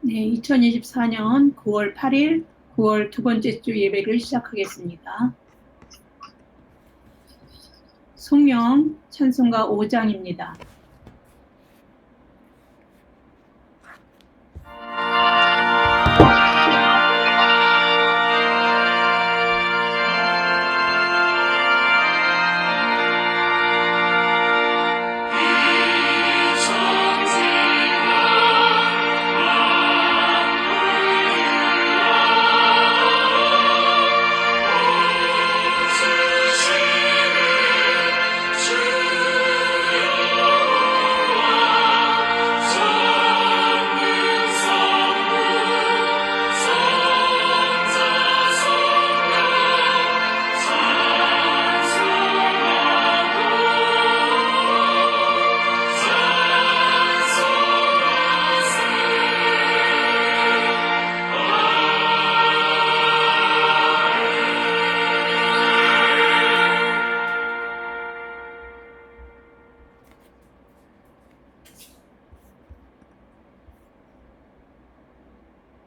네, 2024년 9월 8일, 9월 두 번째 주 예배를 시작하겠습니다. 성령 찬송가 5장입니다.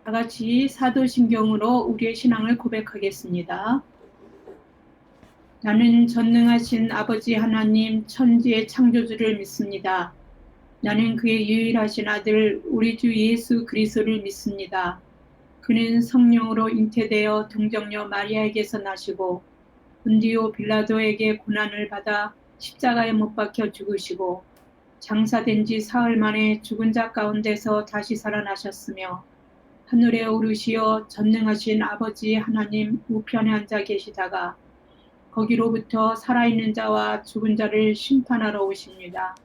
다 같이 사도신경으로 우리의 신앙을 고백하겠습니다. 나는 전능하신 아버지 하나님 천지의 창조주를 믿습니다. 나는 그의 유일하신 아들 우리 주 예수 그리스도를 믿습니다. 그는 성령으로 잉태되어 동정녀 마리아에게서 나시고 본디오 빌라도에게 고난을 받아 십자가에 못 박혀 죽으시고 장사된 지 사흘 만에 죽은 자 가운데서 다시 살아나셨으며 하늘에 오르시어 전능하신 아버지 하나님 우편에 앉아 계시다가 거기로부터 살아있는 자와 죽은 자를 심판하러 오십니다.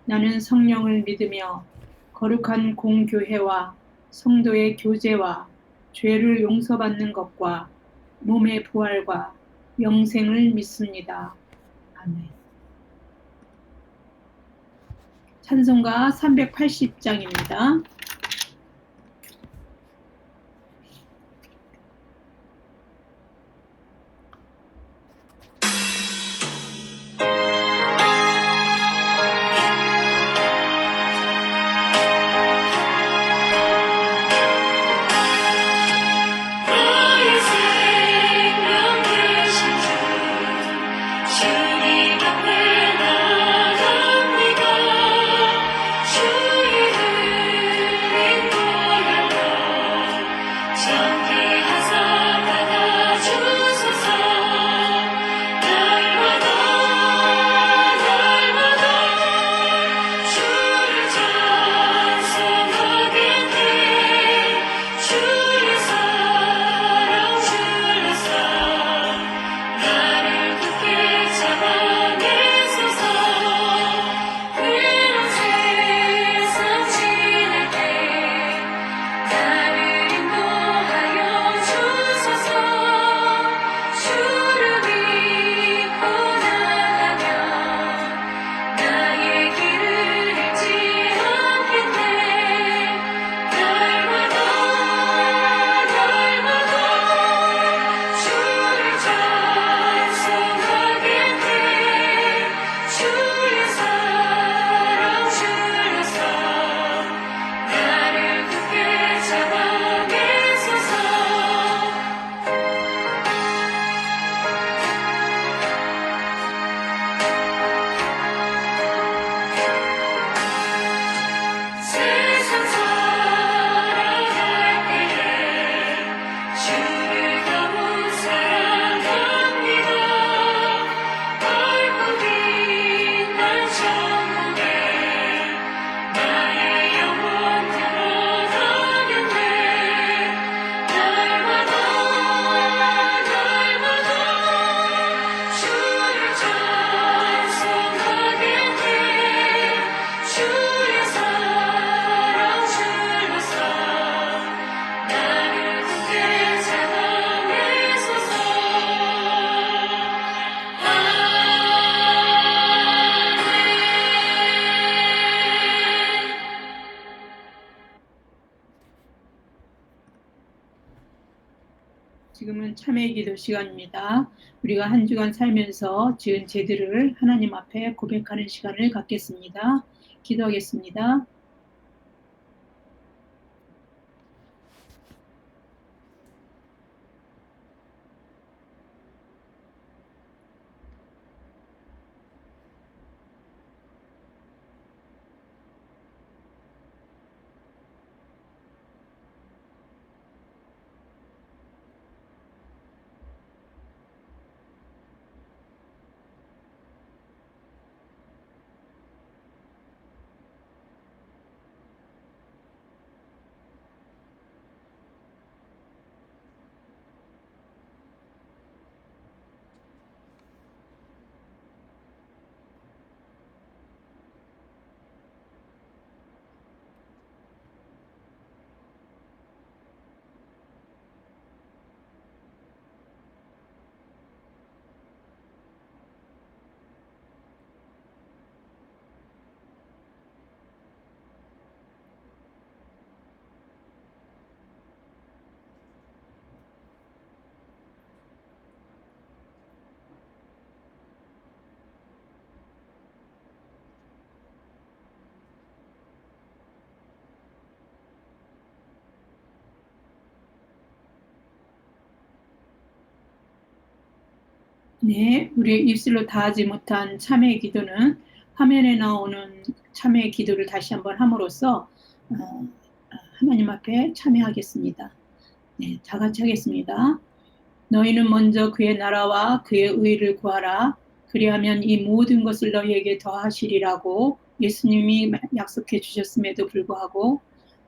나는 성령을 믿으며 거룩한 공교회와 성도의 교제와 죄를 용서받는 것과 몸의 부활과 영생을 믿습니다. 아멘. 찬송가 380장입니다. 지금은 참회 기도 시간입니다. 우리가 한 주간 살면서 지은 죄들을 하나님 앞에 고백하는 시간을 갖겠습니다. 기도하겠습니다. 네, 우리의 입술로 다하지 못한 참회의 기도는 화면에 나오는 참회의 기도를 다시 한번 함으로써 하나님 앞에 참회하겠습니다. 네, 다 같이 하겠습니다. 너희는 먼저 그의 나라와 그의 의를 구하라. 그리하면 이 모든 것을 너희에게 더하시리라고 예수님이 약속해 주셨음에도 불구하고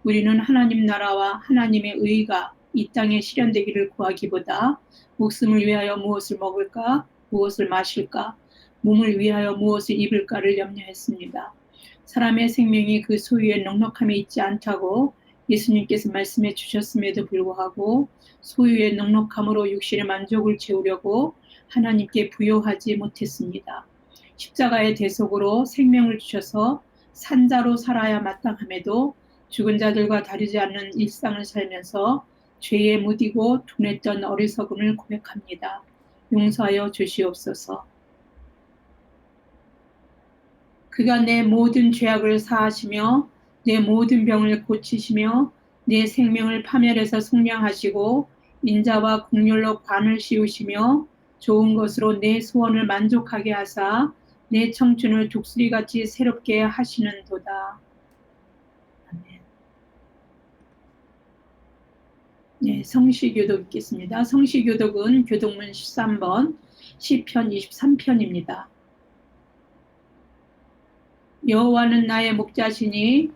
우리는 하나님 나라와 하나님의 의가 이 땅에 실현되기를 구하기보다 목숨을 위하여 무엇을 먹을까, 무엇을 마실까, 몸을 위하여 무엇을 입을까를 염려했습니다. 사람의 생명이 그 소유의 넉넉함에 있지 않다고 예수님께서 말씀해 주셨음에도 불구하고 소유의 넉넉함으로 육신의 만족을 채우려고 하나님께 부요하지 못했습니다. 십자가의 대속으로 생명을 주셔서 산자로 살아야 마땅함에도 죽은 자들과 다르지 않는 일상을 살면서 죄에 무디고 둔했던 어리석음을 고백합니다. 용서하여 주시옵소서. 그가 내 모든 죄악을 사하시며 내 모든 병을 고치시며 내 생명을 파멸해서 속량하시고 인자와 긍휼로 관을 씌우시며 좋은 것으로 내 소원을 만족하게 하사 내 청춘을 독수리같이 새롭게 하시는도다. 아멘. 네, 성시교독 읽겠습니다. 성시교독은 교독문 13번 시편 23편입니다. 여호와는 나의 목자시니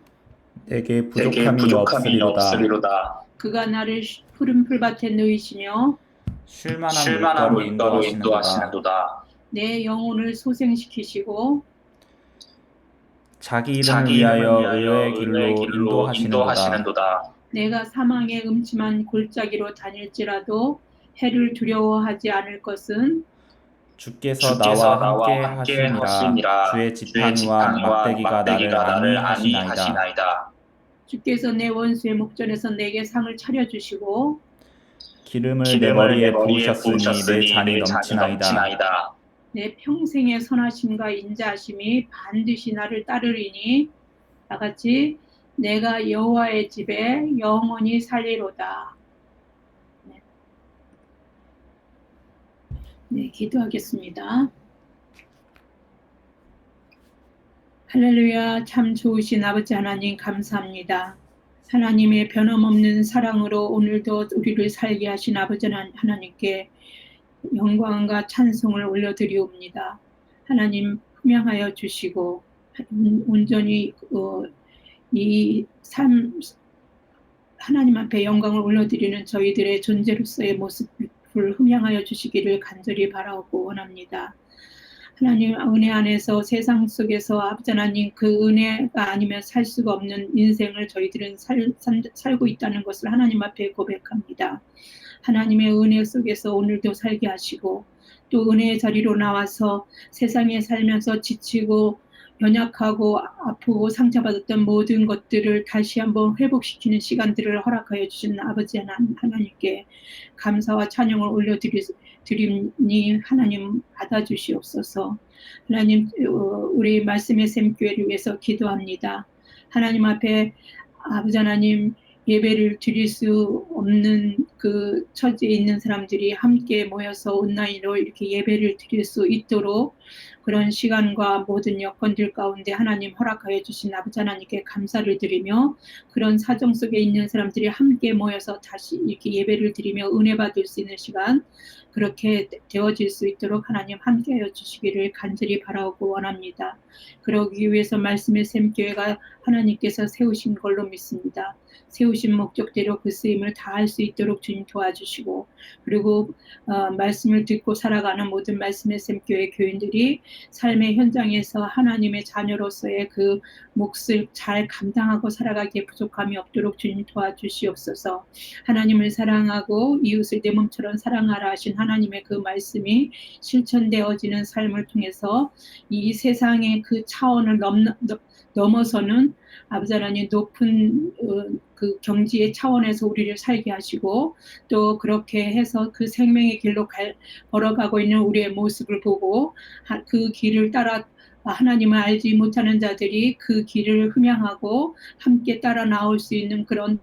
내게 부족함이 없으리로다. 그가 나를 푸른 풀밭에 누이시며 쉴만한 물가로 인도하시는도다. 내 영혼을 소생시키시고 자기 이름을 위하여 의의 길로 인도하시는도다. 내가 사망의 음침한 골짜기로 다닐지라도 해를 두려워하지 않을 것은 주께서 나와 함께 하시니라. 주의 지팡이와 막대기가 나를 안위하시나이다. 주께서 내 원수의 목전에서 내게 상을 차려주시고 기름을 내 머리에 부으셨으니 내 잔이 넘치나이다. 내 평생의 선하심과 인자하심이 반드시 나를 따르리니 다같이 내가 여호와의 집에 영원히 살리로다. 네, 기도하겠습니다. 할렐루야. 참 좋으신 아버지 하나님 감사합니다. 하나님의 변함없는 사랑으로 오늘도 우리를 살게 하신 아버지 하나님께 영광과 찬송을 올려드리옵니다. 하나님 품양하여 주시고 온전히 이 삶 하나님 앞에 영광을 올려드리는 저희들의 존재로서의 모습을 흠양하여 주시기를 간절히 바라고 원합니다. 하나님 은혜 안에서 세상 속에서 아버지 하나님 그 은혜가 아니면 살 수가 없는 인생을 저희들은 살고 있다는 것을 하나님 앞에 고백합니다. 하나님의 은혜 속에서 오늘도 살게 하시고 또 은혜의 자리로 나와서 세상에 살면서 지치고 연약하고 아프고 상처받았던 모든 것들을 다시 한번 회복시키는 시간들을 허락하여 주신 아버지 하나님께 감사와 찬양을 올려드리니 하나님 받아주시옵소서. 하나님 우리 말씀의 샘교회를 위해서 기도합니다. 하나님 앞에 아버지 하나님 예배를 드릴 수 없는 그 처지에 있는 사람들이 함께 모여서 온라인으로 이렇게 예배를 드릴 수 있도록 그런 시간과 모든 여건들 가운데 하나님 허락하여 주신 아버지 하나님께 감사를 드리며 그런 사정 속에 있는 사람들이 함께 모여서 다시 이렇게 예배를 드리며 은혜 받을 수 있는 시간 그렇게 되어질 수 있도록 하나님 함께하여 주시기를 간절히 바라고 원합니다. 그러기 위해서 말씀의 샘교회가 하나님께서 세우신 걸로 믿습니다. 세우신 목적대로 그 쓰임을 다할 수 있도록 주님 도와주시고 그리고 말씀을 듣고 살아가는 모든 말씀의 샘교회 교인들이 삶의 현장에서 하나님의 자녀로서의 그 몫을 잘 감당하고 살아가기에 부족함이 없도록 주님 도와주시옵소서. 하나님을 사랑하고 이웃을 내 몸처럼 사랑하라 하신 하나님의 그 말씀이 실천되어지는 삶을 통해서 이 세상의 그 차원을 넘어서는 아버지 하나님 높은 그 경지의 차원에서 우리를 살게 하시고 또 그렇게 해서 그 생명의 길로 걸어가고 있는 우리의 모습을 보고 그 길을 따라 하나님을 알지 못하는 자들이 그 길을 흠양하고 함께 따라 나올 수 있는 그런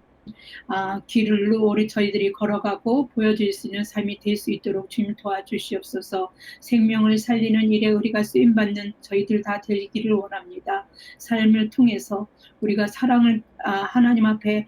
길로 우리 저희들이 걸어가고 보여줄 수 있는 삶이 될 수 있도록 주님 도와주시옵소서. 생명을 살리는 일에 우리가 쓰임받는 저희들 다 되기를 원합니다. 삶을 통해서 우리가 사랑을 하나님 앞에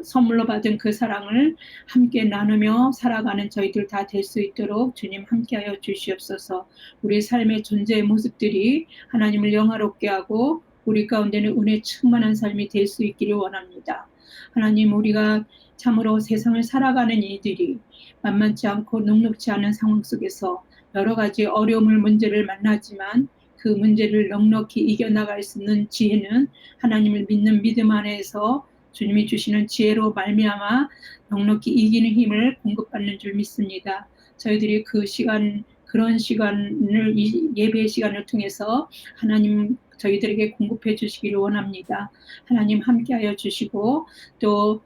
선물로 받은 그 사랑을 함께 나누며 살아가는 저희들 다 될 수 있도록 주님 함께하여 주시옵소서. 우리 삶의 존재의 모습들이 하나님을 영화롭게 하고 우리 가운데는 은혜 충만한 삶이 될 수 있기를 원합니다. 하나님, 우리가 참으로 세상을 살아가는 이들이 만만치 않고 녹록지 않은 상황 속에서 여러 가지 어려움을 문제를 만나지만 그 문제를 넉넉히 이겨나갈 수 있는 지혜는 하나님을 믿는 믿음 안에서 주님이 주시는 지혜로 말미암아 넉넉히 이기는 힘을 공급받는 줄 믿습니다. 저희들이 그런 시간을 예배 시간을 통해서 하나님 저희들에게 공급해 주시기를 원합니다. 하나님 함께하여 주시고 또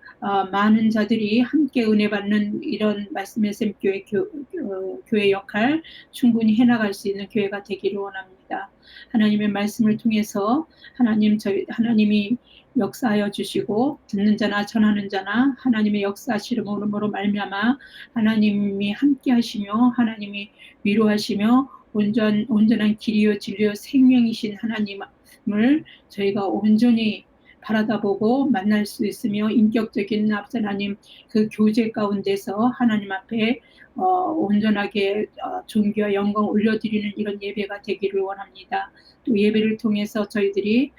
많은 자들이 함께 은혜 받는 이런 말씀의 샘 교회 역할 충분히 해나갈 수 있는 교회가 되기를 원합니다. 하나님의 말씀을 통해서 하나님이 역사하여 주시고 듣는 자나 전하는 자나 하나님의 역사하시름으로 말미암아 하나님이 함께하시며 하나님이 위로하시며 온전한 길이요 진리요 생명이신 하나님을 저희가 온전히 바라다보고 만날 수 있으며 인격적인 하나님 그 교제 가운데서 하나님 앞에 온전하게 존귀와 영광 올려드리는 이런 예배가 되기를 원합니다. 또 예배를 통해서 저희들이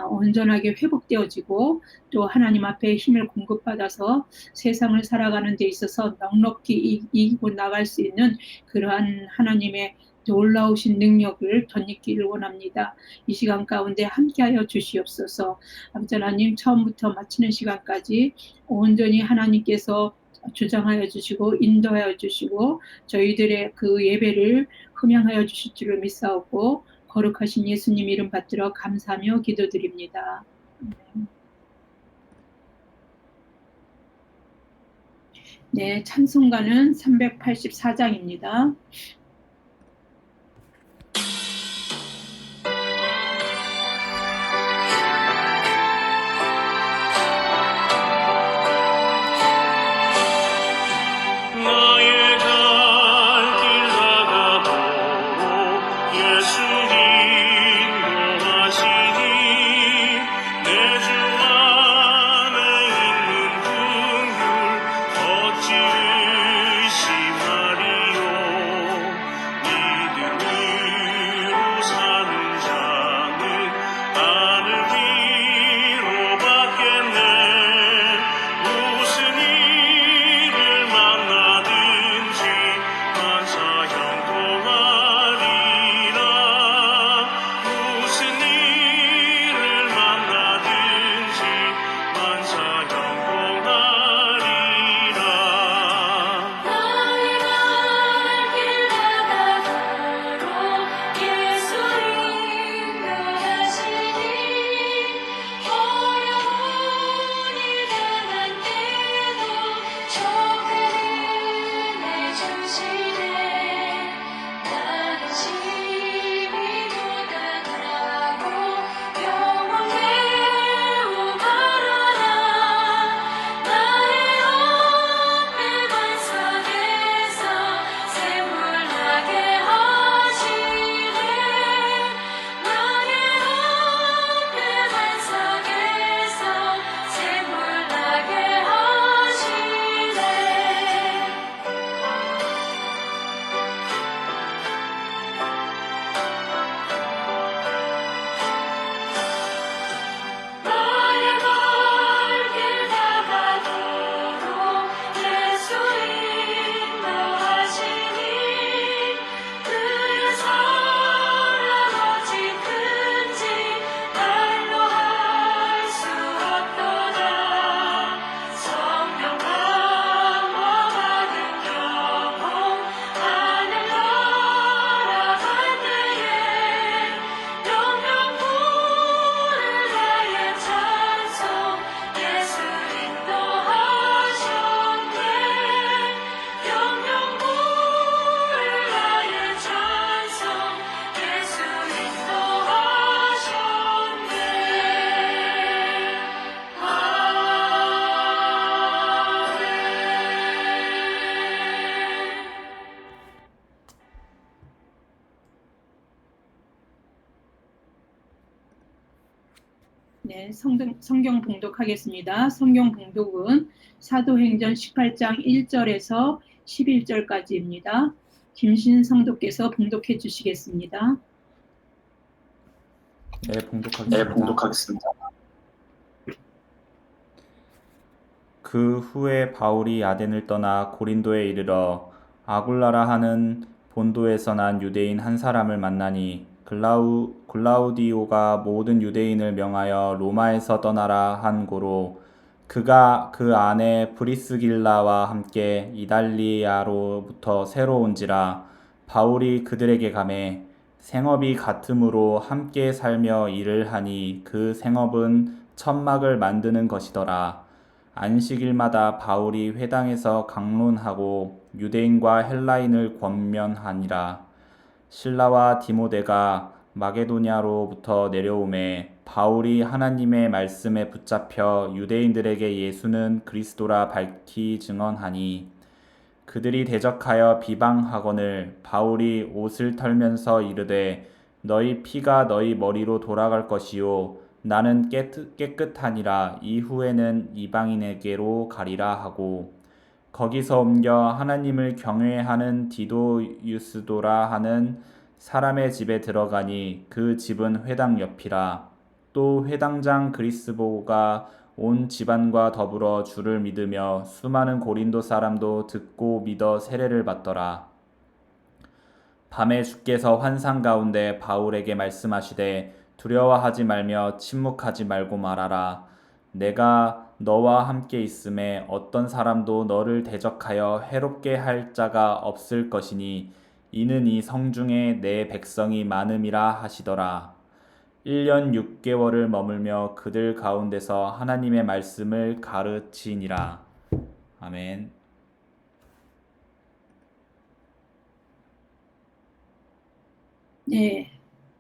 온전하게 회복되어지고 또 하나님 앞에 힘을 공급받아서 세상을 살아가는 데 있어서 넉넉히 이기고 나갈 수 있는 그러한 하나님의 놀라우신 능력을 덧입기를 원합니다. 이 시간 가운데 함께하여 주시옵소서. 아버지 하나님, 처음부터 마치는 시간까지 온전히 하나님께서 주장하여 주시고 인도하여 주시고 저희들의 그 예배를 흠양하여 주실 줄을 믿사오고 거룩하신 예수님 이름 받들어 감사하며 기도드립니다. 네, 찬송가는 384장입니다. 네, 성경 봉독하겠습니다. 성경 봉독은 사도행전 18장 1절에서 11절까지입니다. 김신 성도께서 봉독해 주시겠습니다. 네, 봉독하겠습니다. 그 후에 바울이 아덴을 떠나 고린도에 이르러 아굴라라 하는 본도에서 난 유대인 한 사람을 만나니 글라우디오가 모든 유대인을 명하여 로마에서 떠나라 한 고로 그가 그 안에 브리스길라와 함께 이달리아로부터 새로 온지라 바울이 그들에게 가매 생업이 같으므로 함께 살며 일을 하니 그 생업은 천막을 만드는 것이더라. 안식일마다 바울이 회당에서 강론하고 유대인과 헬라인을 권면하니라. 실라와 디모데가 마게도냐로부터 내려오매 바울이 하나님의 말씀에 붙잡혀 유대인들에게 예수는 그리스도라 밝히 증언하니 그들이 대적하여 비방하거늘 바울이 옷을 털면서 이르되 너희 피가 너희 머리로 돌아갈 것이요 나는 깨끗하니라 이후에는 이방인에게로 가리라 하고 거기서 옮겨 하나님을 경외하는 디도유스도라 하는 사람의 집에 들어가니 그 집은 회당 옆이라. 또 회당장 그리스보가 온 집안과 더불어 주를 믿으며 수많은 고린도 사람도 듣고 믿어 세례를 받더라. 밤에 주께서 환상 가운데 바울에게 말씀하시되 두려워하지 말며 침묵하지 말고 말하라. 내가 너와 함께 있음에 어떤 사람도 너를 대적하여 해롭게 할 자가 없을 것이니 이는 이 성중에 내 백성이 많음이라 하시더라. 1년 6개월을 머물며 그들 가운데서 하나님의 말씀을 가르치니라. 아멘. 네,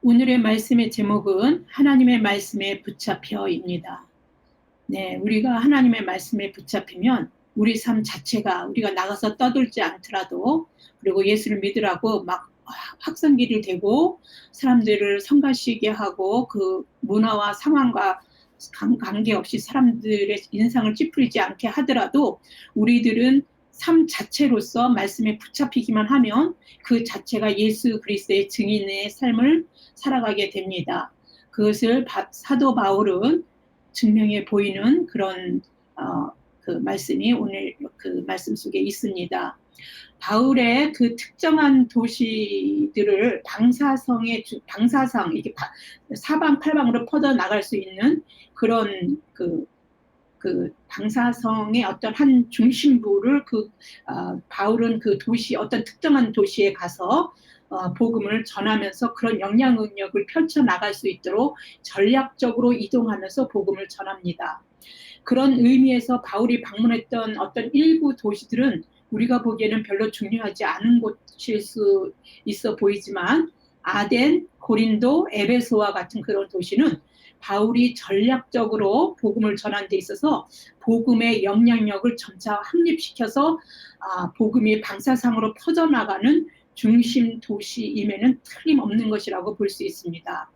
오늘의 말씀의 제목은 하나님의 말씀에 붙잡혀입니다. 네, 우리가 하나님의 말씀에 붙잡히면 우리 삶 자체가 우리가 나가서 떠들지 않더라도 그리고 예수를 믿으라고 막 확성기를 대고 사람들을 성가시게 하고 그 문화와 상황과 관계없이 사람들의 인상을 찌푸리지 않게 하더라도 우리들은 삶 자체로서 말씀에 붙잡히기만 하면 그 자체가 예수 그리스도의 증인의 삶을 살아가게 됩니다. 그것을 사도 바울은 증명해 보이는 그런 그 말씀이 오늘 그 말씀 속에 있습니다. 바울의 그 특정한 도시들을 방사성 이게 사방팔방으로 퍼져 나갈 수 있는 그런 그 방사성의 어떤 한 중심부를 바울은 그 도시 어떤 특정한 도시에 가서 복음을 전하면서 그런 영향력을 펼쳐 나갈 수 있도록 전략적으로 이동하면서 복음을 전합니다. 그런 의미에서 바울이 방문했던 어떤 일부 도시들은 우리가 보기에는 별로 중요하지 않은 곳일 수 있어 보이지만 아덴, 고린도, 에베소와 같은 그런 도시는 바울이 전략적으로 복음을 전하는 데 있어서 복음의 영향력을 점차 확립시켜서 복음이 방사상으로 퍼져나가는 중심 도시임에는 틀림없는 것이라고 볼 수 있습니다.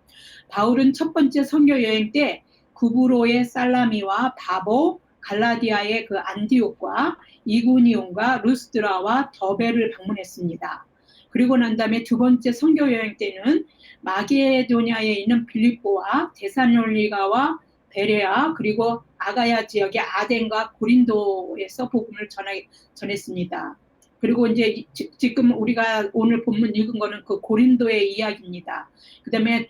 바울은 첫 번째 선교 여행 때 구브로의 살라미와 바보, 갈라디아의 그 안디옥과 이고니온과 루스드라와 더베를 방문했습니다. 그리고 난 다음에 두 번째 선교 여행 때는 마게도냐에 있는 빌립보와 데살로니가와 베레아 그리고 아가야 지역의 아덴과 고린도에서 복음을 전했습니다. 그리고 이제 지금 우리가 오늘 본문 읽은 거는 그 고린도의 이야기입니다. 그다음에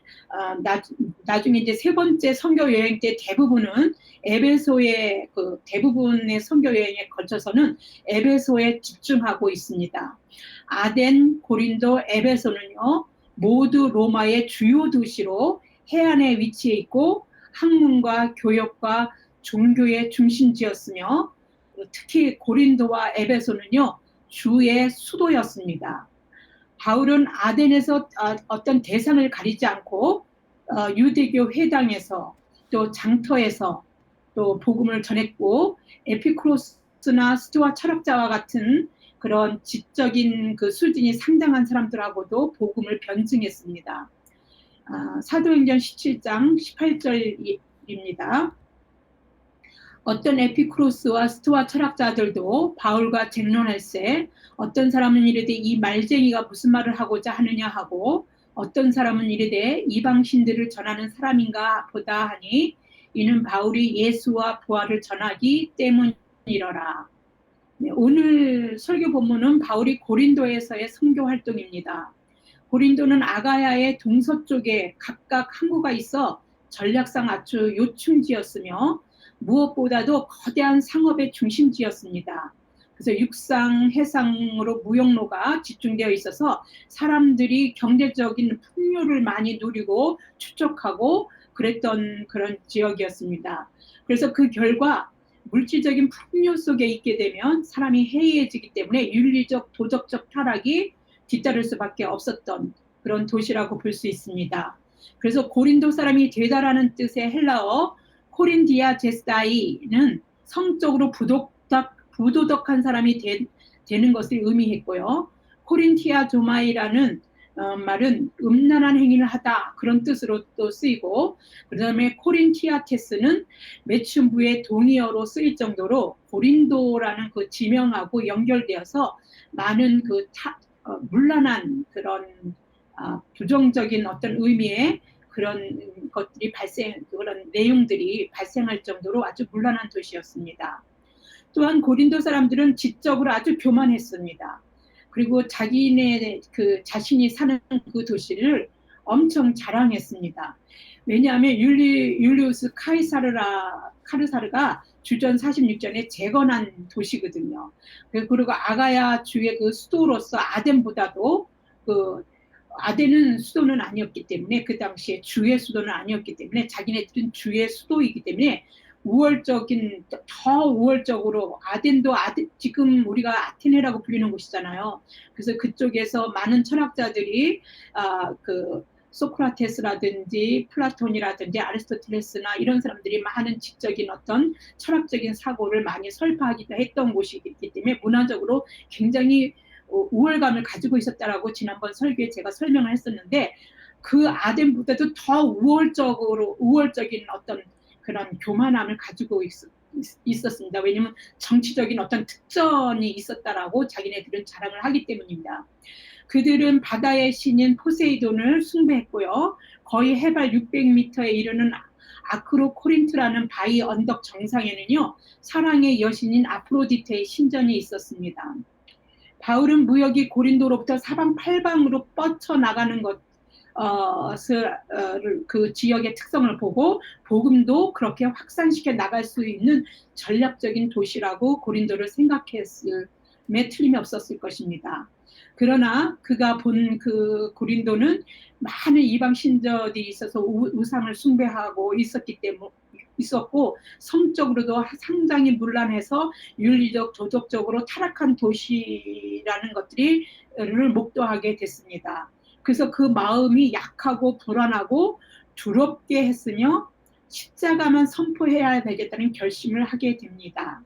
나중에 이제 세 번째 선교 여행 때 대부분은 에베소의 그 대부분의 선교 여행에 걸쳐서는 에베소에 집중하고 있습니다. 아덴, 고린도, 에베소는요 모두 로마의 주요 도시로 해안에 위치해 있고 학문과 교역과 종교의 중심지였으며 특히 고린도와 에베소는요 주의 수도였습니다. 바울은 아덴에서 어떤 대상을 가리지 않고 유대교 회당에서 또 장터에서 또 복음을 전했고 에피쿠로스나 스토아 철학자와 같은 그런 지적인 그 수준이 상당한 사람들하고도 복음을 변증했습니다. 사도행전 17장 18절 것입니다. 어떤 에피쿠로스와 스토아 철학자들도 바울과 쟁론할세 어떤 사람은 이르되 이 말쟁이가 무슨 말을 하고자 하느냐 하고 어떤 사람은 이르되 이방신들을 전하는 사람인가 보다 하니 이는 바울이 예수와 부활을 전하기 때문이러라. 네, 오늘 설교 본문은 바울이 고린도에서의 선교 활동입니다. 고린도는 아가야의 동서쪽에 각각 항구가 있어 전략상 아주 요충지였으며 무엇보다도 거대한 상업의 중심지였습니다. 그래서 육상, 해상으로 무역로가 집중되어 있어서 사람들이 경제적인 풍요를 많이 누리고 추적하고 그랬던 그런 지역이었습니다. 그래서 그 결과 물질적인 풍요 속에 있게 되면 사람이 해이해지기 때문에 윤리적, 도덕적 타락이 뒤따를 수밖에 없었던 그런 도시라고 볼 수 있습니다. 그래서 고린도 사람이 되다라는 뜻의 헬라어 코린디아 제스다이는 성적으로 부도덕한 사람이 되는 것을 의미했고요. 코린티아 조마이라는 말은 음란한 행위를 하다 그런 뜻으로 또 쓰이고 그 다음에 코린티아테스는 매춘부의 동의어로 쓰일 정도로 고린도라는 그 지명하고 연결되어서 많은 그 문란한 그런 부정적인 어떤 의미의 그런 것들이 그런 내용들이 발생할 정도로 아주 문란한 도시였습니다. 또한 고린도 사람들은 지적으로 아주 교만했습니다. 그리고 자기네 그 자신이 사는 그 도시를 엄청 자랑했습니다. 왜냐하면 율리우스 카르사르가 주전 46전에 재건한 도시거든요. 그리고 아가야 주의 그 수도로서 아덴보다도 그 아덴은 수도는 아니었기 때문에 그 당시에 주의 수도는 아니었기 때문에 자기네들은 주의 수도이기 때문에 더 우월적으로 아덴도 지금 우리가 아테네라고 불리는 곳이잖아요. 그래서 그쪽에서 많은 철학자들이 그 소크라테스라든지 플라톤이라든지 아리스토텔레스나 이런 사람들이 많은 지적인 어떤 철학적인 사고를 많이 설파하기도 했던 곳이기 때문에 문화적으로 굉장히 우월감을 가지고 있었다라고 지난번 설교에 제가 설명을 했었는데 그 아덴보다도 더 우월적인 어떤 그런 교만함을 가지고 있었습니다. 왜냐하면 정치적인 어떤 특전이 있었다라고 자기네들은 자랑을 하기 때문입니다. 그들은 바다의 신인 포세이돈을 숭배했고요. 거의 해발 600m에 이르는 아크로코린트라는 바위 언덕 정상에는요. 사랑의 여신인 아프로디테의 신전이 있었습니다. 바울은 무역이 고린도로부터 사방팔방으로 뻗쳐나가는 그 지역의 특성을 보고 복음도 그렇게 확산시켜 나갈 수 있는 전략적인 도시라고 고린도를 생각했음에 틀림이 없었을 것입니다. 그러나 그가 본 그 고린도는 많은 이방 신전이 있어서 우상을 숭배하고 있었고 성적으로도 상당히 문란해서 윤리적, 도덕적으로 타락한 도시라는 것들을 목도하게 됐습니다. 그래서 그 마음이 약하고 불안하고 두렵게 했으며 십자가만 선포해야 되겠다는 결심을 하게 됩니다.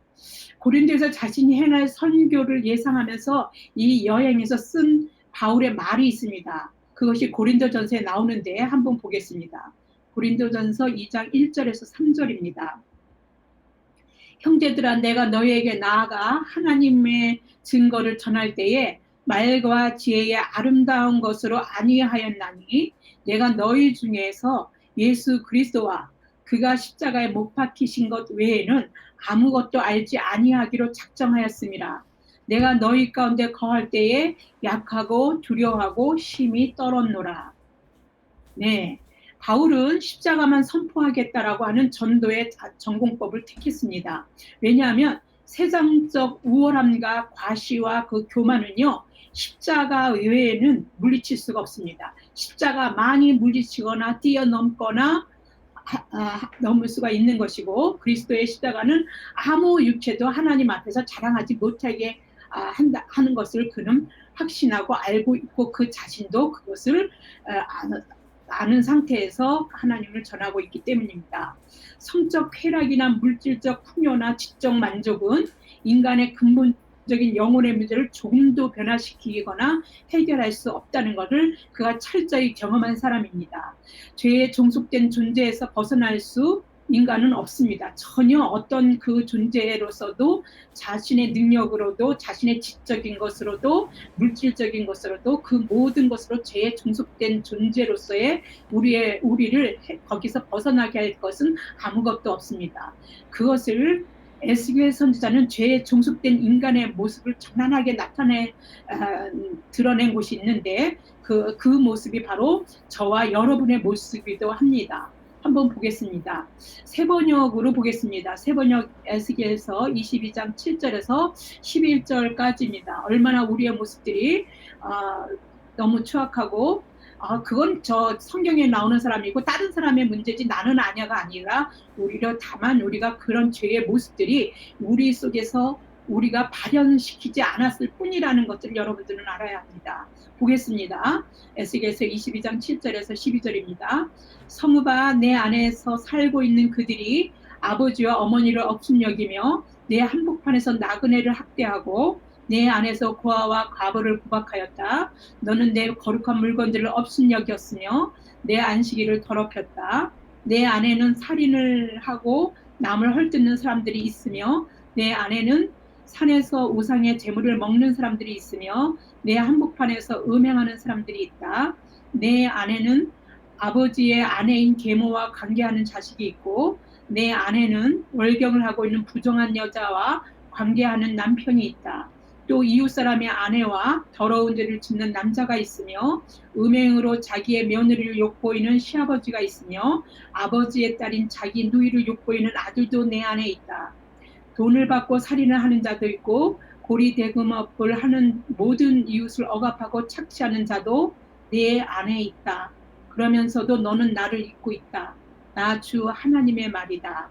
고린도에서 자신이 행할 선교를 예상하면서 이 여행에서 쓴 바울의 말이 있습니다. 그것이 고린도전서에 나오는데 한번 보겠습니다. 고린도전서 2장 1절에서 3절입니다. 형제들아 내가 너희에게 나아가 하나님의 증거를 전할 때에 말과 지혜의 아름다운 것으로 아니하였나니 내가 너희 중에서 예수 그리스도와 그가 십자가에 못 박히신 것 외에는 아무것도 알지 아니하기로 작정하였음이라. 내가 너희 가운데 거할 때에 약하고 두려워하고 심히 떨었노라. 네, 바울은 십자가만 선포하겠다라고 하는 전도의 전공법을 택했습니다. 왜냐하면 세상적 우월함과 과시와 그 교만은요. 십자가 외에는 물리칠 수가 없습니다. 십자가 많이 물리치거나 뛰어넘거나 넘을 수가 있는 것이고 그리스도의 십자가는 아무 육체도 하나님 앞에서 자랑하지 못하게 하는 것을 그는 확신하고 알고 있고 그 자신도 그것을 아는 상태에서 하나님을 전하고 있기 때문입니다. 성적 쾌락이나 물질적 풍요나 지적 만족은 인간의 근본적인 영혼의 문제를 조금도 변화시키거나 해결할 수 없다는 것을 그가 철저히 경험한 사람입니다. 죄에 종속된 존재에서 벗어날 수 인간은 없습니다. 전혀 어떤 그 존재로서도 자신의 능력으로도 자신의 지적인 것으로도 물질적인 것으로도 그 모든 것으로 죄에 종속된 존재로서의 우리를 거기서 벗어나게 할 것은 아무것도 없습니다. 그것을 에스겔 선지자는 죄에 종속된 인간의 모습을 적나라하게 드러낸 곳이 있는데 그 모습이 바로 저와 여러분의 모습이기도 합니다. 한번 보겠습니다. 세번역으로 보겠습니다. 세번역 에스겔서 22장 7절에서 11절까지입니다. 얼마나 우리의 모습들이 너무 추악하고 그건 저 성경에 나오는 사람이고 다른 사람의 문제지 나는 아냐가 아니라 오히려 다만 우리가 그런 죄의 모습들이 우리 속에서 우리가 발현시키지 않았을 뿐이라는 것을 여러분들은 알아야 합니다. 보겠습니다. 에스겔서 22장 7절에서 12절입니다. 성읍아 내 안에서 살고 있는 그들이 아버지와 어머니를 업신여기며 내 한복판에서 나그네를 학대하고 내 안에서 고아와 과부를 구박하였다. 너는 내 거룩한 물건들을 업신여겼으며 내 안식일을 더럽혔다. 내 안에는 살인을 하고 남을 헐뜯는 사람들이 있으며 내 안에는 산에서 우상의 재물을 먹는 사람들이 있으며 내 한복판에서 음행하는 사람들이 있다. 내 안에는 아버지의 아내인 계모와 관계하는 자식이 있고 내 안에는 월경을 하고 있는 부정한 여자와 관계하는 남편이 있다. 또 이웃사람의 아내와 더러운 죄를 짓는 남자가 있으며 음행으로 자기의 며느리를 욕보이는 시아버지가 있으며 아버지의 딸인 자기 누이를 욕보이는 아들도 내 안에 있다. 돈을 받고 살인을 하는 자도 있고 고리대금업을 하는 모든 이웃을 억압하고 착취하는 자도 내 안에 있다. 그러면서도 너는 나를 잊고 있다. 나 주 하나님의 말이다.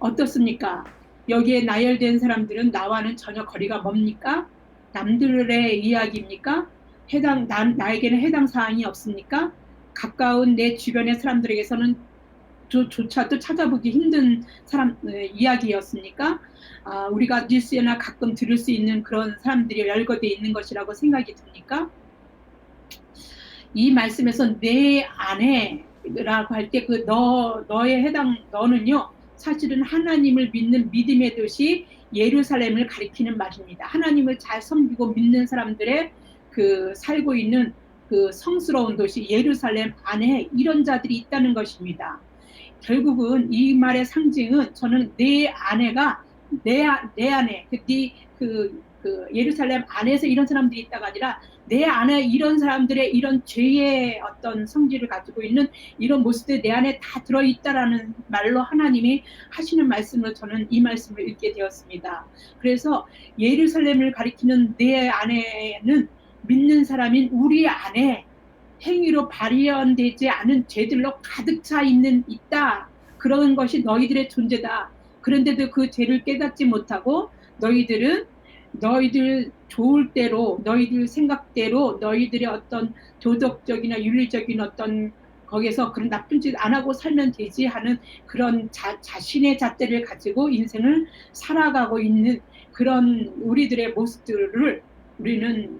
어떻습니까? 여기에 나열된 사람들은 나와는 전혀 거리가 뭡니까? 남들의 이야기입니까? 나에게는 해당 사항이 없습니까? 가까운 내 주변의 사람들에게서는 조차도 찾아보기 힘든 이야기였습니까? 우리가 뉴스에나 가끔 들을 수 있는 그런 사람들이 열거되어 있는 것이라고 생각이 듭니까? 이 말씀에서 내 안에라고 할 때 너는요, 사실은 하나님을 믿는 믿음의 도시 예루살렘을 가리키는 말입니다. 하나님을 잘 섬기고 믿는 사람들의 살고 있는 그 성스러운 도시 예루살렘 안에 이런 자들이 있다는 것입니다. 결국은 이 말의 상징은 저는 내 아내가 내 안에 예루살렘 안에서 이런 사람들이 있다가 아니라 내 안에 이런 사람들의 이런 죄의 어떤 성질을 가지고 있는 이런 모습들이 내 안에 다 들어있다라는 말로 하나님이 하시는 말씀으로 저는 이 말씀을 읽게 되었습니다. 그래서 예루살렘을 가리키는 내 안에는 믿는 사람인 우리 안에 행위로 발현되지 않은 죄들로 가득 차 있다. 그런 것이 너희들의 존재다. 그런데도 그 죄를 깨닫지 못하고 너희들 좋을 대로 너희들 생각대로 너희들의 어떤 도덕적이나 윤리적인 어떤 거기서 그런 나쁜 짓 안 하고 살면 되지 하는 그런 자신의 잣대를 가지고 인생을 살아가고 있는 그런 우리들의 모습들을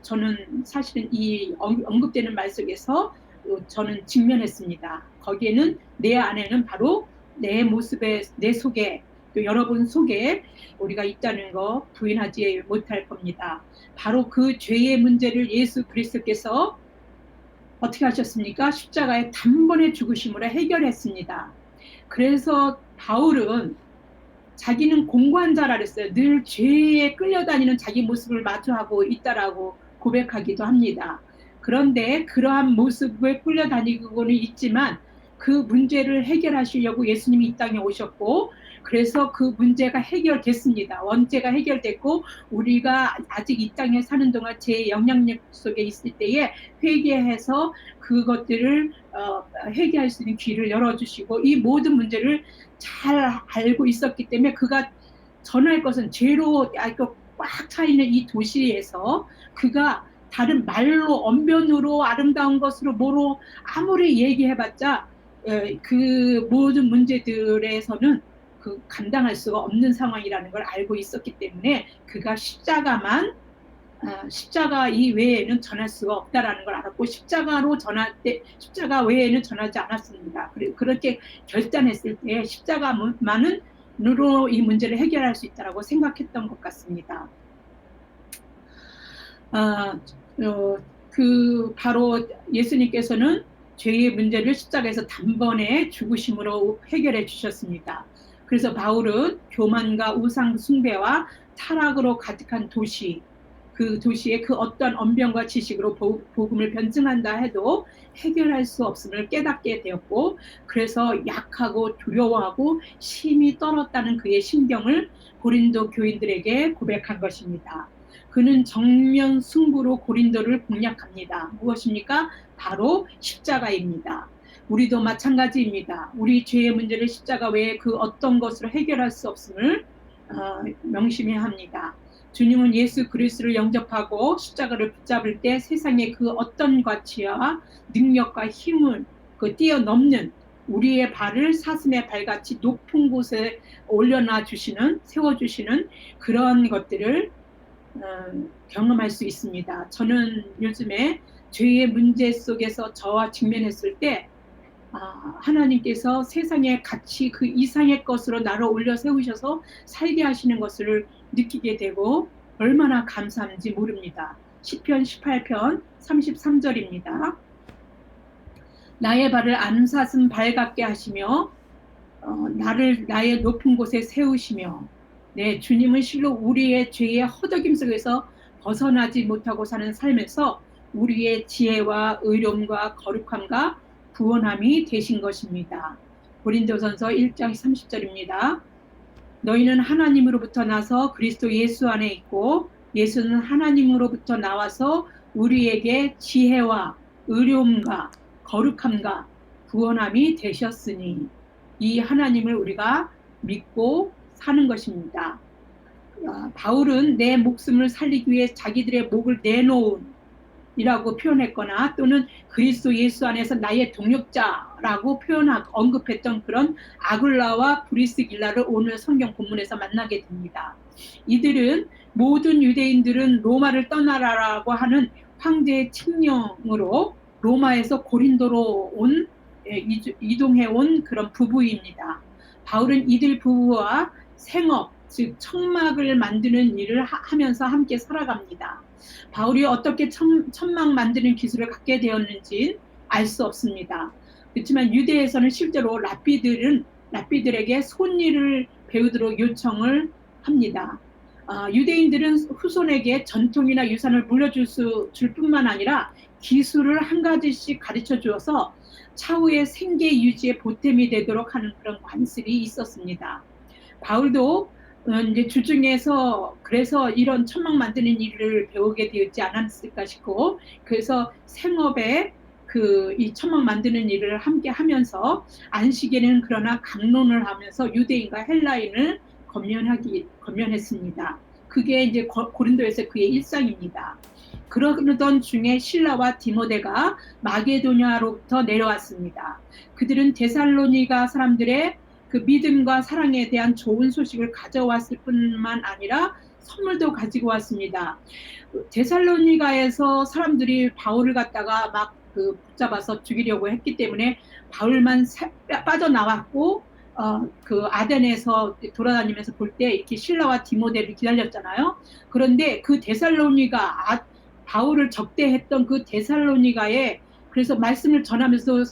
저는 사실은 이 언급되는 말 속에서 저는 직면했습니다. 거기에는 내 안에는 바로 내 모습에 내 속에 또 여러분 속에 우리가 있다는 거 부인하지 못할 겁니다. 바로 그 죄의 문제를 예수 그리스도께서 어떻게 하셨습니까? 십자가의 단번에 죽으심으로 해결했습니다. 그래서 바울은 자기는 공고한 자라 그랬어요. 늘 죄에 끌려다니는 자기 모습을 마주하고 있다라고 고백하기도 합니다. 그런데 그러한 모습에 끌려다니고는 있지만 그 문제를 해결하시려고 예수님이 이 땅에 오셨고 그래서 그 문제가 해결됐습니다. 원죄가 해결됐고 우리가 아직 이 땅에 사는 동안 제 영향력 속에 있을 때에 회개해서 그것들을 회개할 수 있는 길을 열어주시고 이 모든 문제를 잘 알고 있었기 때문에 그가 전할 것은 죄로 꽉 차 있는 이 도시에서 그가 다른 말로 언변으로 아름다운 것으로 뭐로 아무리 얘기해봤자 그 모든 문제들에서는 감당할 수가 없는 상황이라는 걸 알고 있었기 때문에 그가 십자가만 십자가 이외에는 전할 수가 없다라는 걸 알았고 십자가로 전할 때 십자가 외에는 전하지 않았습니다. 그렇게 결단했을 때 십자가만으로 이 문제를 해결할 수 있다라고 생각했던 것 같습니다. 바로 예수님께서는 죄의 문제를 십자가에서 단번에 죽으심으로 해결해 주셨습니다. 그래서 바울은 교만과 우상 숭배와 타락으로 가득한 도시, 그 도시의 그 어떤 언변과 지식으로 복음을 변증한다 해도 해결할 수 없음을 깨닫게 되었고, 그래서 약하고 두려워하고 심히 떨었다는 그의 심경을 고린도 교인들에게 고백한 것입니다. 그는 정면 승부로 고린도를 공략합니다. 무엇입니까? 바로 십자가입니다. 우리도 마찬가지입니다. 우리 죄의 문제를 십자가 외에 그 어떤 것으로 해결할 수 없음을 명심해야 합니다. 주님은 예수 그리스도를 영접하고 십자가를 붙잡을 때 세상의 그 어떤 가치와 능력과 힘을 뛰어넘는 우리의 발을 사슴의 발같이 높은 곳에 올려놔 주시는, 세워주시는 그런 것들을 경험할 수 있습니다. 저는 요즘에 죄의 문제 속에서 저와 직면했을 때 하나님께서 세상의 가치 그 이상의 것으로 나를 올려 세우셔서 살게 하시는 것을 느끼게 되고 얼마나 감사한지 모릅니다. 시편 18편 33절입니다. 나의 발을 암사슴 발 같게 하시며 나를 나의 높은 곳에 세우시며, 네, 주님은 실로 우리의 죄의 허덕임 속에서 벗어나지 못하고 사는 삶에서 우리의 지혜와 의로움과 거룩함과 구원함이 되신 것입니다. 고린도전서 1장 30절입니다. 너희는 하나님으로부터 나서 그리스도 예수 안에 있고 예수는 하나님으로부터 나와서 우리에게 지혜와 의로움과 거룩함과 구원함이 되셨으니, 이 하나님을 우리가 믿고 사는 것입니다. 바울은 내 목숨을 살리기 위해 자기들의 목을 내놓은 이라고 표현했거나 또는 그리스도 예수 안에서 나의 동력자라고 언급했던 그런 아굴라와 브리스길라를 오늘 성경 본문에서 만나게 됩니다. 이들은 모든 유대인들은 로마를 떠나라라고 하는 황제의 칙령으로 로마에서 고린도로 이동해온 그런 부부입니다. 바울은 이들 부부와 생업, 즉 천막을 만드는 일을 하면서 함께 살아갑니다. 바울이 어떻게 천막 만드는 기술을 갖게 되었는지 알 수 없습니다. 그렇지만 유대에서는 실제로 랍비들에게 손일을 배우도록 요청을 합니다. 유대인들은 후손에게 전통이나 유산을 물려줄 뿐만 아니라 기술을 한 가지씩 가르쳐 주어서 차후의 생계 유지의 보탬이 되도록 하는 그런 관습이 있었습니다. 바울도 이제 주중에서 그래서 이런 천막 만드는 일을 배우게 되었지 않았을까 싶고, 그래서 생업에 이 천막 만드는 일을 함께 하면서 안식에는 그러나 강론을 하면서 유대인과 헬라인을 검면했습니다. 그게 이제 고린도에서 그의 일상입니다. 그러던 중에 실라와 디모데가 마게도냐로부터 내려왔습니다. 그들은 데살로니가 사람들의 그 믿음과 사랑에 대한 좋은 소식을 가져왔을 뿐만 아니라 선물도 가지고 왔습니다. 데살로니가에서 사람들이 바울을 갖다가 막 붙잡아서 죽이려고 했기 때문에 바울만 빠져나왔고, 그 아덴에서 돌아다니면서 볼 때 이렇게 실라와 디모데를 기다렸잖아요. 그런데 그 데살로니가 바울을 적대했던 그 데살로니가에 그래서 말씀을 전하면서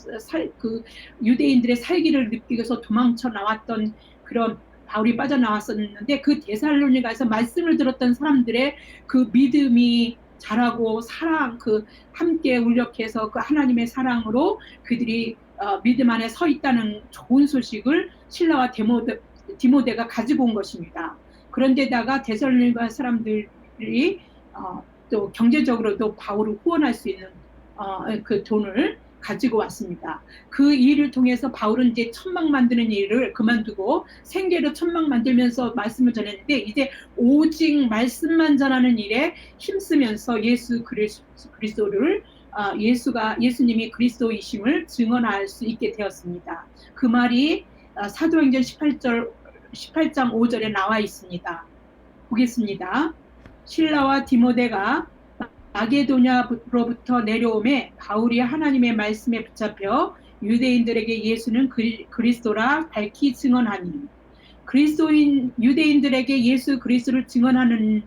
그 유대인들의 살기를 느끼기 위해서 도망쳐 나왔던 그런 바울이 빠져나왔었는데, 그 데살로니가에서 말씀을 들었던 사람들의 그 믿음이 자라고 사랑, 함께 울력해서 그 하나님의 사랑으로 그들이 믿음 안에 서 있다는 좋은 소식을 실라와 디모데가 가지고 온 것입니다. 그런데다가 데살로니가 사람들이 또 경제적으로도 바울을 후원할 수 있는 그 돈을 가지고 왔습니다. 그 일을 통해서 바울은 이제 천막 만드는 일을 그만두고 생계로 천막 만들면서 말씀을 전했는데, 이제 오직 말씀만 전하는 일에 힘쓰면서 예수 그리스도를 예수님이 그리스도이심을 증언할 수 있게 되었습니다. 그 말이 사도행전 18장 5절에 나와 있습니다. 보겠습니다. 실라와 디모데가 마게도냐로부터 내려오매 바울이 하나님의 말씀에 붙잡혀 유대인들에게 예수는 그리스도라 밝히 증언하니, 그리스도인 유대인들에게 예수 그리스도를 증언하는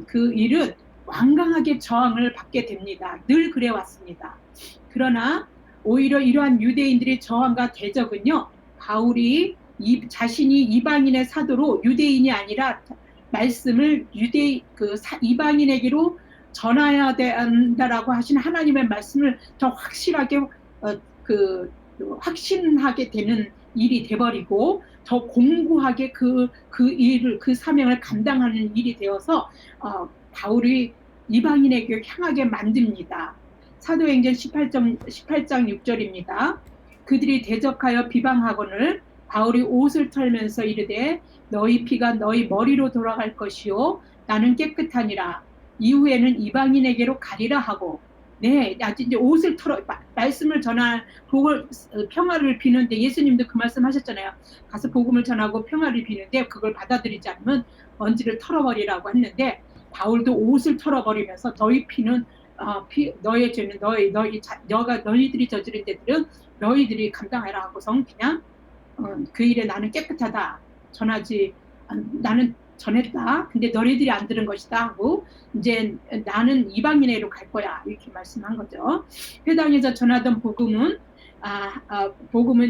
그 일은 완강하게 저항을 받게 됩니다. 늘 그래왔습니다. 그러나 오히려 이러한 유대인들의 저항과 대적은요, 바울이 자신이 이방인의 사도로 유대인이 아니라 말씀을 이방인에게로 전해야 된다라고 하신 하나님의 말씀을 더 확실하게 확신하게 되는 일이 돼버리고, 더 공고하게 그 일을, 그 사명을 감당하는 일이 되어서 바울이 이방인에게 향하게 만듭니다. 사도행전 18장 6절입니다. 그들이 대적하여 비방하거늘 바울이 옷을 털면서 이르되 너희 피가 너희 머리로 돌아갈 것이요 나는 깨끗하니라. 이후에는 이방인에게로 가리라 하고, 아직 이제 옷을 털어 말씀을 전할 평화를 비는데, 예수님도 그 말씀하셨잖아요. 가서 복음을 전하고 평화를 비는데 그걸 받아들이지 않으면 먼지를 털어버리라고 했는데, 바울도 옷을 털어버리면서 너희 피는 너의 죄는 너희들이 저지른 데들은 너희들이 감당해라 하고선 그냥 그 일에 나는 깨끗하다 전하지, 나는 전했다. 근데 너희들이 안 들은 것이다 하고 이제 나는 이방인에게로 갈 거야 이렇게 말씀한 거죠. 회당에서 전하던 복음은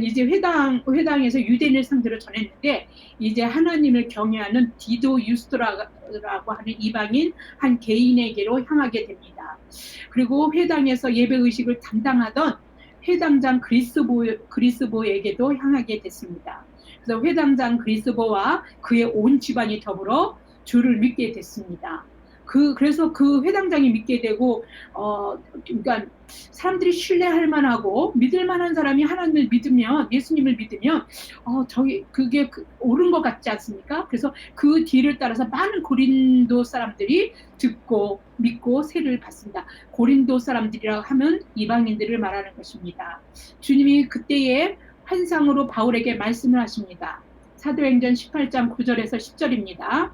이제 회당에서 유대인을 상대로 전했는데, 이제 하나님을 경외하는 디도 유스도라고 하는 이방인 한 개인에게로 향하게 됩니다. 그리고 회당에서 예배 의식을 담당하던 회당장 그리스보에게도 향하게 됐습니다. 그래서 회당장 그리스보와 그의 온 집안이 더불어 주를 믿게 됐습니다. 그래서 그 회당장이 믿게 되고, 그러니까 사람들이 신뢰할 만하고 믿을 만한 사람이 하나님을 믿으면, 예수님을 믿으면, 그게 옳은 것 같지 않습니까? 그래서 그 뒤를 따라서 많은 고린도 사람들이 듣고 믿고 세를 받습니다. 고린도 사람들이라고 하면 이방인들을 말하는 것입니다. 주님이 그때의 환상으로 바울에게 말씀을 하십니다. 사도행전 18장 9절에서 10절입니다.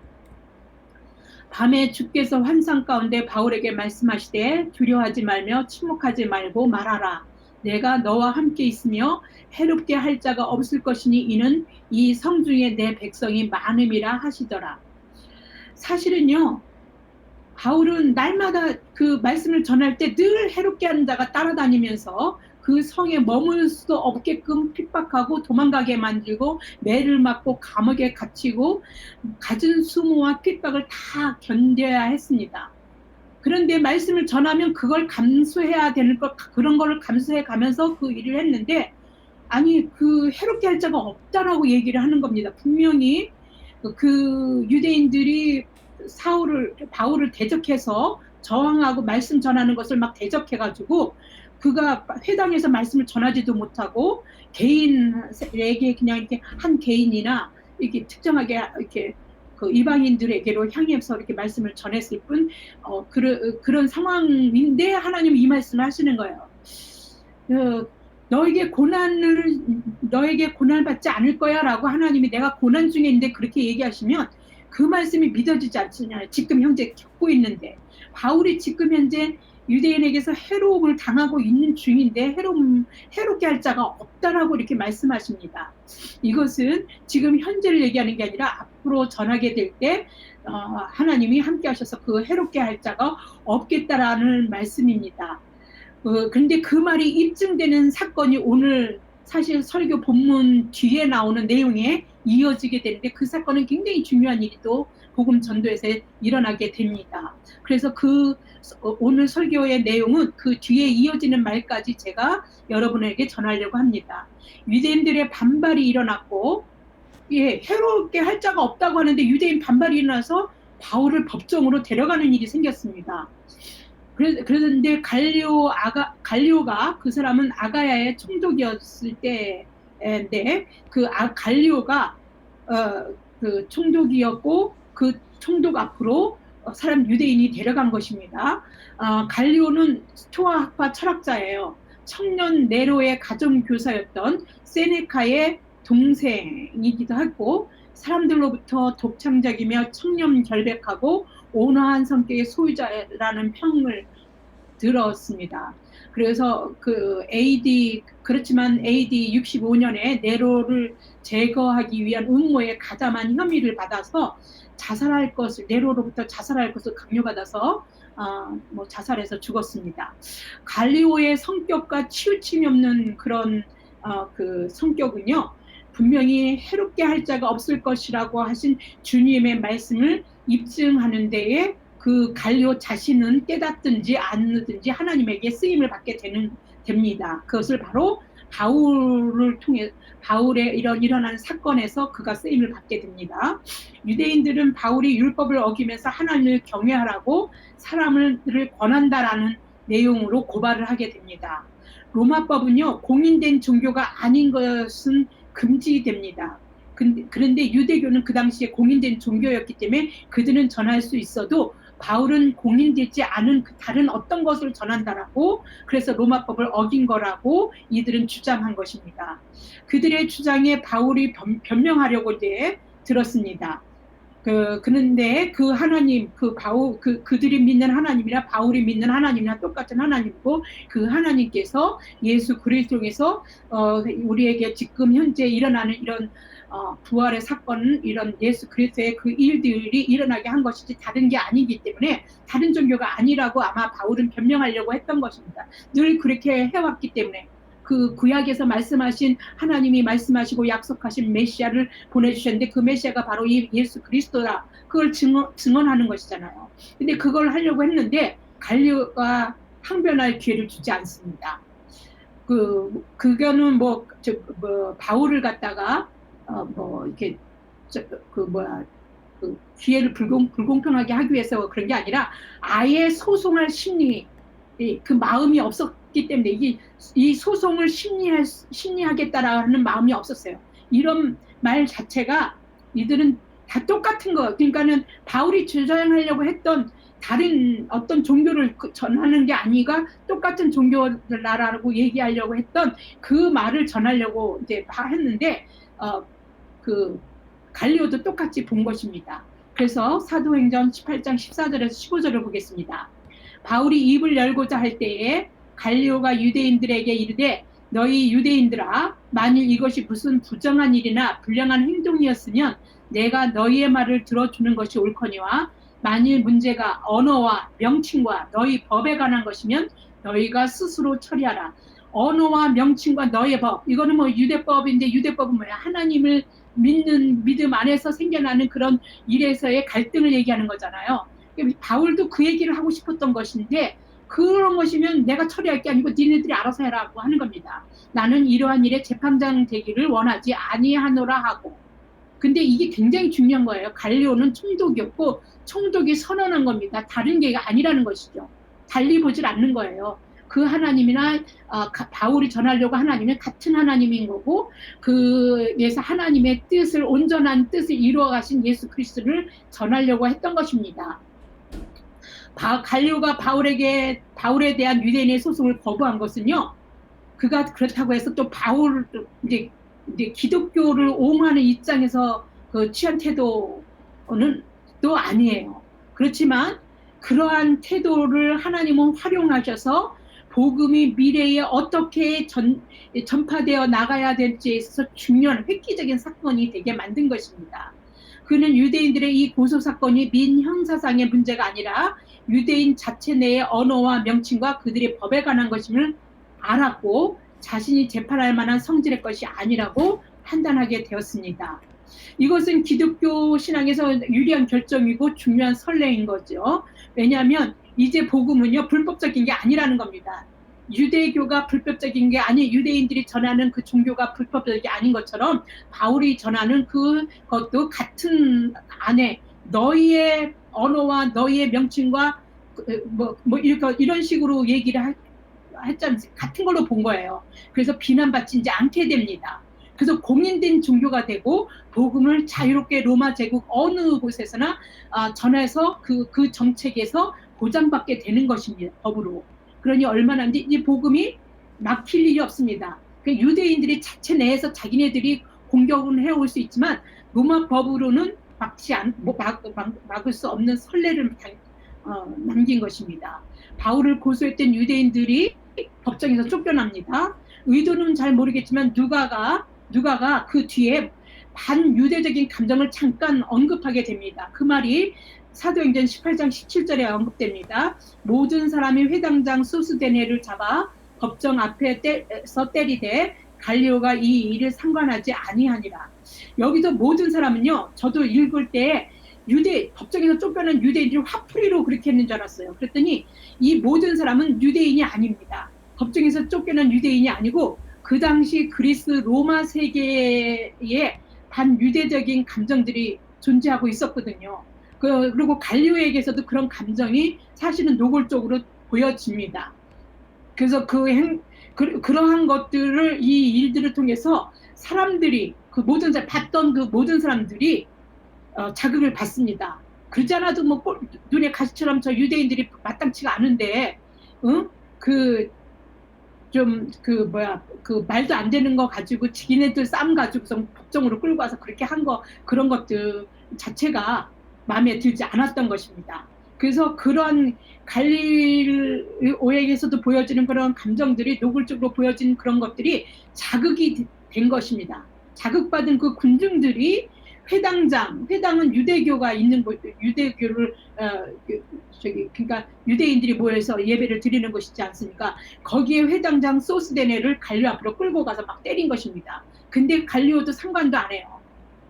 밤에 주께서 환상 가운데 바울에게 말씀하시되 두려워하지 말며 침묵하지 말고 말하라. 내가 너와 함께 있으며 해롭게 할 자가 없을 것이니 이는 이 성중에 내 백성이 많음이라 하시더라. 사실은요, 바울은 날마다 그 말씀을 전할 때 늘 해롭게 하는 자가 따라다니면서 그 성에 머물 수도 없게끔 핍박하고 도망가게 만들고 매를 맞고 감옥에 갇히고 갖은 수모와 핍박을 다 견뎌야 했습니다. 그런데 말씀을 전하면 그걸 감수해야 되는 그런 거를 감수해 가면서 그 일을 했는데, 아니 그 해롭게 할 자가 없다라고 얘기를 하는 겁니다. 분명히 그 유대인들이 바울을 대적해서 저항하고 말씀 전하는 것을 막 대적해가지고 그가 회당에서 말씀을 전하지도 못하고 개인에게 그냥 이렇게 한 개인이나 이렇게 특정하게 이렇게 그 이방인들에게로 향해서 이렇게 말씀을 전했을 뿐, 그런 상황인데 하나님이 이 말씀을 하시는 거예요. 너에게 고난을 받지 않을 거야라고 하나님이 내가 고난 중에 있는데 그렇게 얘기하시면 그 말씀이 믿어지지 않느냐. 지금 현재 겪고 있는데, 바울이 지금 현재 유대인에게서 해로움을 당하고 있는 중인데 해롭게 할 자가 없다라고 이렇게 말씀하십니다. 이것은 지금 현재를 얘기하는 게 아니라 앞으로 전하게 될 때 하나님이 함께 하셔서 그 해롭게 할 자가 없겠다라는 말씀입니다. 그런데 그 말이 입증되는 사건이 오늘 사실 설교 본문 뒤에 나오는 내용에 이어지게 되는데, 그 사건은 굉장히 중요한 일이 또 복음 전도에서 일어나게 됩니다. 그래서 오늘 설교의 내용은 그 뒤에 이어지는 말까지 제가 여러분에게 전하려고 합니다. 유대인들의 반발이 일어났고, 해롭게 할 자가 없다고 하는데 유대인 반발이 일어나서 바울을 법정으로 데려가는 일이 생겼습니다. 그런데 갈리오가, 그 사람은 아가야의 총독이었을 때인데, 갈리오가 그 총독이었고 그 총독 앞으로 유대인이 데려간 것입니다. 갈리오는 스토아 학파 철학자예요. 청년 네로의 가정교사였던 세네카의 동생이기도 하고 사람들로부터 독창적이며 청렴결백하고 온화한 성격의 소유자라는 평을 들었습니다. 그래서 그렇지만 AD 65년에 네로를 제거하기 위한 음모에 가담한 혐의를 받아서 네로로부터 자살할 것을 강요받아서 자살해서 죽었습니다. 갈리오의 성격과 치우침이 없는 그런 그 성격은요, 분명히 해롭게 할 자가 없을 것이라고 하신 주님의 말씀을 입증하는 데에 그 갈리오 자신은 깨닫든지 않든지 하나님에게 쓰임을 받게 됩니다. 그것을 바로 바울의 일어난 사건에서 그가 쓰임을 받게 됩니다. 유대인들은 바울이 율법을 어기면서 하나님을 경외하라고 사람을 권한다라는 내용으로 고발을 하게 됩니다. 로마법은요, 공인된 종교가 아닌 것은 금지됩니다. 그런데 유대교는 그 당시에 공인된 종교였기 때문에 그들은 전할 수 있어도 바울은 공인되지 않은 다른 어떤 것을 전한다라고, 그래서 로마법을 어긴 거라고 이들은 주장한 것입니다. 그들의 주장에 바울이 변명하려고 이제 들었습니다. 그런데 그 하나님, 그들이 믿는 하나님이나 바울이 믿는 하나님이나 똑같은 하나님이고, 그 하나님께서 예수 그리스도에서 우리에게 지금 현재 일어나는 이런 부활의 사건은 이런 예수 그리스도의 그 일들이 일어나게 한 것이지 다른 게 아니기 때문에 다른 종교가 아니라고 아마 바울은 변명하려고 했던 것입니다. 늘 그렇게 해왔기 때문에 그 구약에서 말씀하신 하나님이 말씀하시고 약속하신 메시아를 보내주셨는데 그 메시아가 바로 이 예수 그리스도다. 그걸 증언하는 것이잖아요. 근데 그걸 하려고 했는데 갈리오가 항변할 기회를 주지 않습니다. 그거는 바울을 갖다가 이렇게 기회를 불공평하게 하기 위해서 그런 게 아니라 아예 소송할 심리, 그 마음이 없었기 때문에 이 소송을 심리하겠다라는 마음이 없었어요. 이런 말 자체가 이들은 다 똑같은 거, 그러니까는 바울이 주장하려고 했던 다른 어떤 종교를 전하는 게 아니가 똑같은 종교라고 얘기하려고 했던 그 말을 전하려고 이제 했는데 갈리오도 똑같이 본 것입니다. 그래서 사도행전 18장 14절에서 15절을 보겠습니다. 바울이 입을 열고자 할 때에 갈리오가 유대인들에게 이르되 너희 유대인들아, 만일 이것이 무슨 부정한 일이나 불량한 행동이었으면 내가 너희의 말을 들어주는 것이 옳거니와 만일 문제가 언어와 명칭과 너희 법에 관한 것이면 너희가 스스로 처리하라. 언어와 명칭과 너희의 법, 이거는 유대법인데 유대법은 뭐야? 하나님을 믿는 믿음 안에서 생겨나는 그런 일에서의 갈등을 얘기하는 거잖아요. 바울도 그 얘기를 하고 싶었던 것인데 그런 것이면 내가 처리할 게 아니고 니네들이 알아서 해라고 하는 겁니다. 나는 이러한 일에 재판장 되기를 원하지 아니하노라 하고. 근데 이게 굉장히 중요한 거예요. 갈리오는 총독이었고 총독이 선언한 겁니다. 다른 게 아니라는 것이죠. 달리 보질 않는 거예요. 그 하나님이나 바울이 전하려고 하나님은 같은 하나님인 거고 그에서 하나님의 뜻을 온전한 뜻을 이루어 가신 예수 그리스도를 전하려고 했던 것입니다. 갈리오가 바울에 대한 유대인의 소송을 거부한 것은요. 그가 그렇다고 해서 또 바울 이제 기독교를 옹호하는 입장에서 취한 태도는 또 아니에요. 그렇지만 그러한 태도를 하나님은 활용하셔서 복음이 미래에 어떻게 전파되어 나가야 될지에 있어서 중요한 획기적인 사건이 되게 만든 것입니다. 그는 유대인들의 이 고소 사건이 민형사상의 문제가 아니라 유대인 자체 내의 언어와 명칭과 그들의 법에 관한 것임을 알았고 자신이 재판할 만한 성질의 것이 아니라고 판단하게 되었습니다. 이것은 기독교 신앙에서 유리한 결정이고 중요한 선례인 거죠. 왜냐하면 이제 복음은요 불법적인 게 아니라는 겁니다. 유대교가 불법적인 게 아니 유대인들이 전하는 그 종교가 불법적인 게 아닌 것처럼 바울이 전하는 그것도 같은 안에 너희의 언어와 너희의 명칭과 이런 식으로 얘기를 했잖아요. 같은 걸로 본 거예요. 그래서 비난받지 않게 됩니다. 그래서 공인된 종교가 되고 복음을 자유롭게 로마 제국 어느 곳에서나 전해서 그 정책에서 보장받게 되는 것입니다. 법으로. 그러니 얼마나 이 복음이 막힐 일이 없습니다. 유대인들이 자체 내에서 자기네들이 공격은 해올 수 있지만 로마 법으로는 막을 수 없는 선례를 남긴 것입니다. 바울을 고소했던 유대인들이 법정에서 쫓겨납니다. 의도는 잘 모르겠지만 누가가 그 뒤에 반유대적인 감정을 잠깐 언급하게 됩니다. 그 말이 사도행전 18장 17절에 언급됩니다. 모든 사람이 회당장 소스데네를 잡아 법정 앞에서 때리되 갈리오가 이 일을 상관하지 아니하니라. 여기서 모든 사람은요, 저도 읽을 때 법정에서 쫓겨난 유대인들이 화풀이로 그렇게 했는 줄 알았어요. 그랬더니 이 모든 사람은 유대인이 아닙니다. 법정에서 쫓겨난 유대인이 아니고 그 당시 그리스 로마 세계에 반유대적인 감정들이 존재하고 있었거든요. 그리고 갈리오에게서도 그런 감정이 사실은 노골적으로 보여집니다. 그래서 그러한 것들을, 이 일들을 통해서 사람들이, 봤던 그 모든 사람들이 자극을 받습니다. 그러지 않아도 뭐 눈에 가시처럼 저 유대인들이 마땅치가 않은데, 말도 안 되는 거 가지고 지기네들 싸움 가지고서 법정으로 끌고 와서 그렇게 한 거, 그런 것들 자체가 마음에 들지 않았던 것입니다. 그래서 그런 갈릴오에게서도 보여지는 그런 감정들이, 노골적으로 보여진 그런 것들이 자극이 된 것입니다. 자극받은 그 군중들이 회당은 유대교가 있는 곳, 유대교를 그러니까 유대인들이 모여서 예배를 드리는 것이지 않습니까? 거기에 회당장 소스데네를 갈리오 앞으로 끌고 가서 막 때린 것입니다. 근데 갈리오도 상관도 안 해요.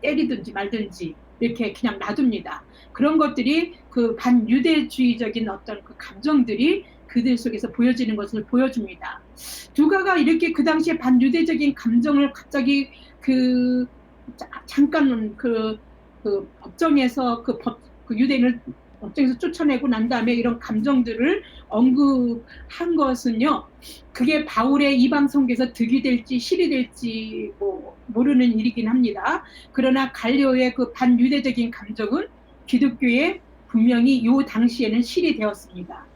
때리든지 말든지 이렇게 그냥 놔둡니다. 그런 것들이 그 반유대주의적인 어떤 그 감정들이 그들 속에서 보여지는 것을 보여줍니다. 누가가 이렇게 그 당시에 반유대적인 감정을 갑자기 잠깐 법정에서 그 유대인을 법정에서 쫓아내고 난 다음에 이런 감정들을 언급한 것은요, 그게 바울의 이방 선교에서 득이 될지 실이 될지 모르는 일이긴 합니다. 그러나 갈리오의 그 반유대적인 감정은 기독교에 분명히 이 당시에는 실이 되었습니다.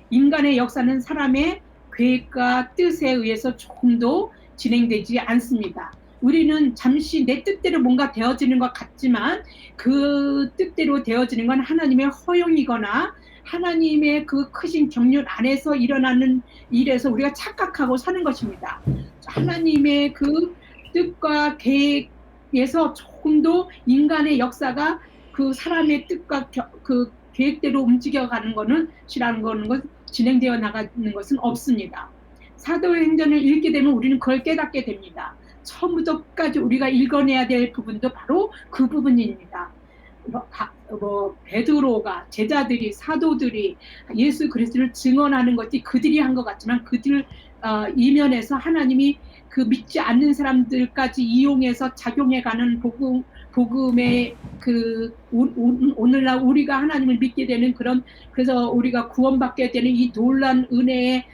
인간의 역사는 사람의 계획과 뜻에 의해서 조금도 진행되지 않습니다. 우리는 잠시 내 뜻대로 뭔가 되어지는 것 같지만 그 뜻대로 되어지는 건 하나님의 허용이거나 하나님의 그 크신 경륜 안에서 일어나는 일에서 우리가 착각하고 사는 것입니다. 하나님의 그 뜻과 계획에서 조금도 인간의 역사가 그 사람의 뜻과 그 계획대로 움직여가는 거는 진행되어 나가는 것은 없습니다. 사도행전을 읽게 되면 우리는 그걸 깨닫게 됩니다. 처음부터 끝까지 우리가 읽어내야 될 부분도 바로 그 부분입니다. 베드로가, 제자들이, 사도들이 예수 그리스도를 증언하는 것이 그들이 한 것 같지만 그들 이면에서 하나님이 그 믿지 않는 사람들까지 이용해서 작용해가는 복음의 오늘날 우리가 하나님을 믿게 되는 그래서 우리가 구원받게 되는 이 놀라운 은혜의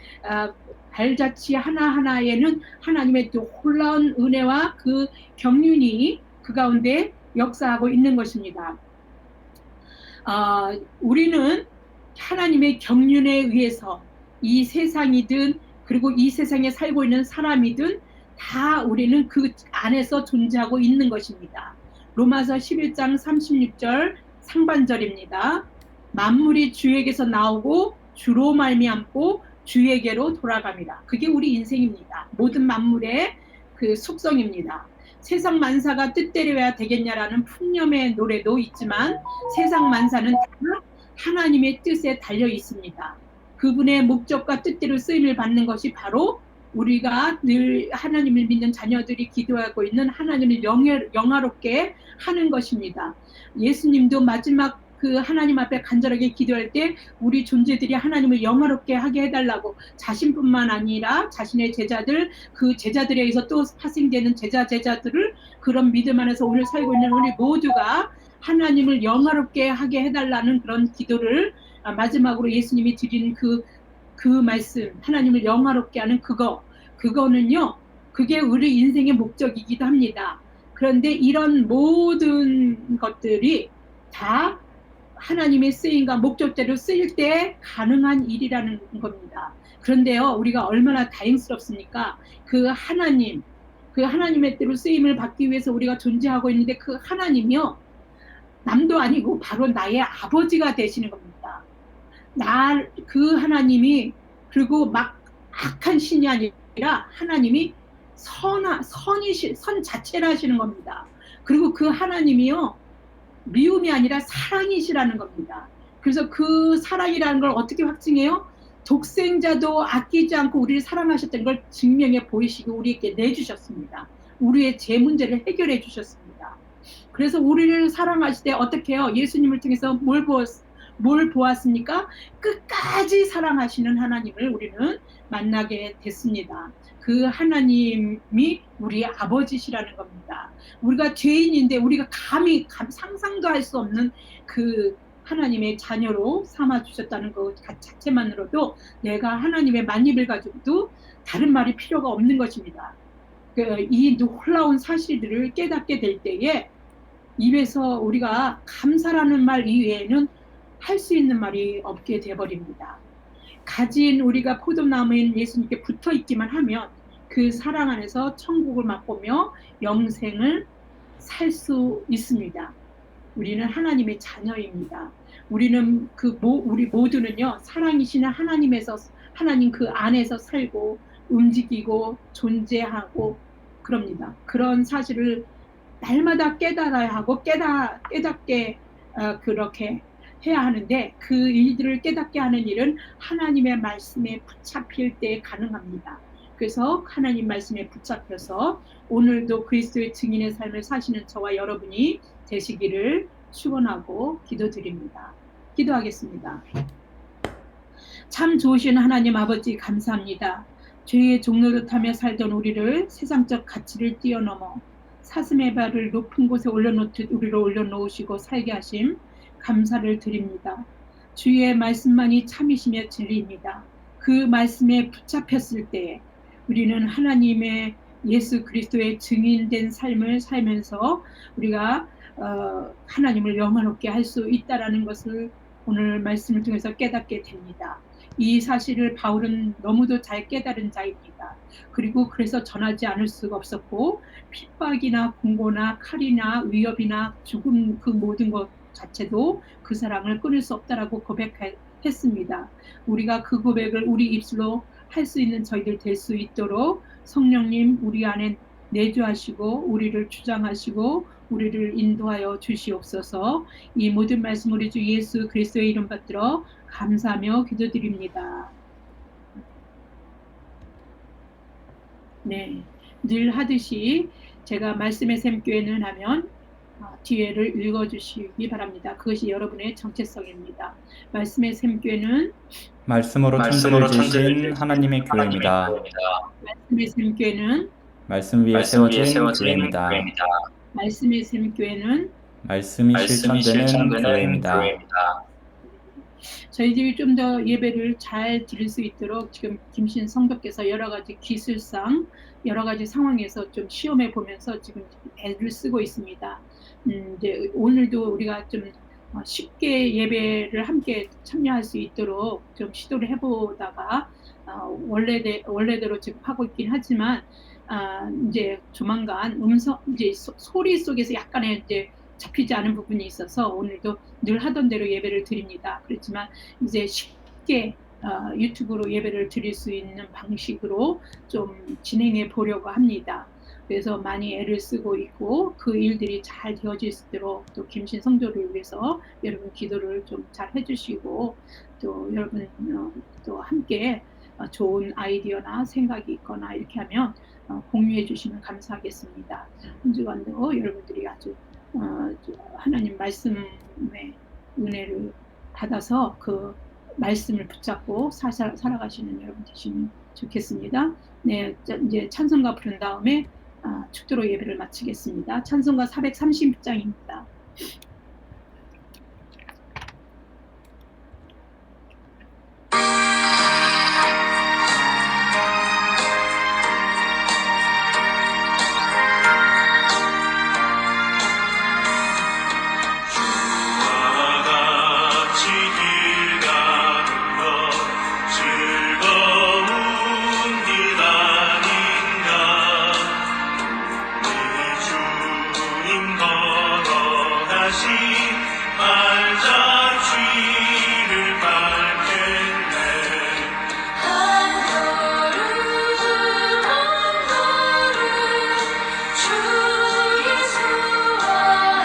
발자취 하나하나에는 하나님의 놀라운 은혜와 그 경륜이 그 가운데 역사하고 있는 것입니다. 우리는 하나님의 경륜에 의해서 이 세상이든 그리고 이 세상에 살고 있는 사람이든 다 우리는 그 안에서 존재하고 있는 것입니다. 로마서 11장 36절 상반절입니다. 만물이 주에게서 나오고 주로 말미암고 주에게로 돌아갑니다. 그게 우리 인생입니다. 모든 만물의 그 속성입니다. 세상 만사가 뜻대로야 되겠냐라는 푸념의 노래도 있지만 세상 만사는 다 하나님의 뜻에 달려 있습니다. 그분의 목적과 뜻대로 쓰임을 받는 것이 바로 우리가 늘 하나님을 믿는 자녀들이 기도하고 있는 하나님을 영화롭게 하는 것입니다. 예수님도 마지막 그 하나님 앞에 간절하게 기도할 때 우리 존재들이 하나님을 영화롭게 하게 해달라고 자신뿐만 아니라 자신의 제자들, 그 제자들에 의해서 또 파생되는 제자들을 그런 믿음 안에서 오늘 살고 있는 우리 모두가 하나님을 영화롭게 하게 해달라는 그런 기도를 마지막으로 예수님이 드린 그 말씀, 하나님을 영화롭게 하는 그거는요, 그게 우리 인생의 목적이기도 합니다. 그런데 이런 모든 것들이 다 하나님의 쓰임과 목적대로 쓰일 때 가능한 일이라는 겁니다. 그런데요, 우리가 얼마나 다행스럽습니까? 그 하나님, 그 하나님의 뜻으로 쓰임을 받기 위해서 우리가 존재하고 있는데 그 하나님이요 남도 아니고 바로 나의 아버지가 되시는 겁니다. 그 하나님이 그리고 막 악한 신이 아니라 하나님이 선 자체를 하시는 겁니다. 그리고 그 하나님이요 미움이 아니라 사랑이시라는 겁니다. 그래서 그 사랑이라는 걸 어떻게 확증해요? 독생자도 아끼지 않고 우리를 사랑하셨던 걸 증명해 보이시고 우리에게 내주셨습니다. 우리의 제 문제를 해결해 주셨습니다. 그래서 우리를 사랑하실 때 어떻게 해요? 예수님을 통해서 뭘 보았습니까? 끝까지 사랑하시는 하나님을 우리는 만나게 됐습니다. 그 하나님이 우리의 아버지시라는 겁니다. 우리가 죄인인데 우리가 감히 상상도 할 수 없는 그 하나님의 자녀로 삼아주셨다는 것 자체만으로도 내가 하나님의 만입을 가지고도 다른 말이 필요가 없는 것입니다. 이 놀라운 사실들을 깨닫게 될 때에 입에서 우리가 감사라는 말 이외에는 할 수 있는 말이 없게 돼버립니다. 가진 우리가 포도나무인 예수님께 붙어있기만 하면 그 사랑 안에서 천국을 맛보며 영생을 살 수 있습니다. 우리는 하나님의 자녀입니다. 우리는 우리 모두는요 사랑이시는 하나님 그 안에서 살고 움직이고 존재하고 그럽니다. 그런 사실을 날마다 깨달아야 하고 깨닫게 그렇게 해야 하는데 그 일들을 깨닫게 하는 일은 하나님의 말씀에 붙잡힐 때 가능합니다. 그래서 하나님 말씀에 붙잡혀서 오늘도 그리스도의 증인의 삶을 사시는 저와 여러분이 되시기를 축원하고 기도드립니다. 기도하겠습니다. 참 좋으신 하나님 아버지 감사합니다. 죄의 종노릇하며 살던 우리를 세상적 가치를 뛰어넘어 사슴의 발을 높은 곳에 올려놓듯 우리를 올려놓으시고 살게 하심 감사를 드립니다. 주의 말씀만이 참이시며 진리입니다. 그 말씀에 붙잡혔을 때에 우리는 하나님의 예수 그리스도의 증인된 삶을 살면서 우리가 하나님을 영화롭게 할 수 있다라는 것을 오늘 말씀을 통해서 깨닫게 됩니다. 이 사실을 바울은 너무도 잘 깨달은 자입니다. 그리고 그래서 전하지 않을 수가 없었고 핍박이나 공고나 칼이나 위협이나 죽음 그 모든 것 자체도 그 사랑을 끊을 수 없다라고 고백했습니다. 우리가 그 고백을 우리 입술로 할 수 있는 저희들 될 수 있도록 성령님 우리 안에 내주하시고 우리를 주장하시고 우리를 인도하여 주시옵소서. 이 모든 말씀 우리 주 예수 그리스도의 이름 받들어 감사하며 기도드립니다. 네, 늘 하듯이 제가 말씀의 샘교회는 하면 뒤에를 읽어주시기 바랍니다. 그것이 여러분의 정체성입니다. 말씀의 샘교회는 말씀으로 천지를 지으신 하나님의 교회입니다. 말씀의 샘교회는 말씀 위에 세워진 교회입니다. 말씀의 샘교회는 말씀이 실천되는 교회입니다. 저희들이 좀 더 예배를 잘 드릴 수 있도록 지금 김신 성도께서 여러 가지 기술상 여러 가지 상황에서 좀 시험해 보면서 지금 애를 쓰고 있습니다. 이제 오늘도 우리가 좀 쉽게 예배를 함께 참여할 수 있도록 좀 시도를 해보다가 원래대로 지금 하고 있긴 하지만 이제 조만간 이제 소리 속에서 약간의 이제 잡히지 않은 부분이 있어서 오늘도 늘 하던 대로 예배를 드립니다. 그렇지만 이제 쉽게 유튜브로 예배를 드릴 수 있는 방식으로 좀 진행해 보려고 합니다. 그래서 많이 애를 쓰고 있고 그 일들이 잘 되어질 수 있도록 또 김신 성도를 위해서 여러분 기도를 좀 잘 해주시고 또 여러분 또 함께 좋은 아이디어나 생각이 있거나 이렇게 하면 공유해 주시면 감사하겠습니다. 한 주간도 여러분들이 아주 하나님 말씀의 은혜를 받아서 그 말씀을 붙잡고 살아가시는 여러분 되시면 좋겠습니다. 네, 이제 찬송가 부른 다음에 축도로 예배를 마치겠습니다. 찬송가 430장입니다. 다시 앉아 주의를 밟겠네. 한 걸음 한 걸음 주 예수와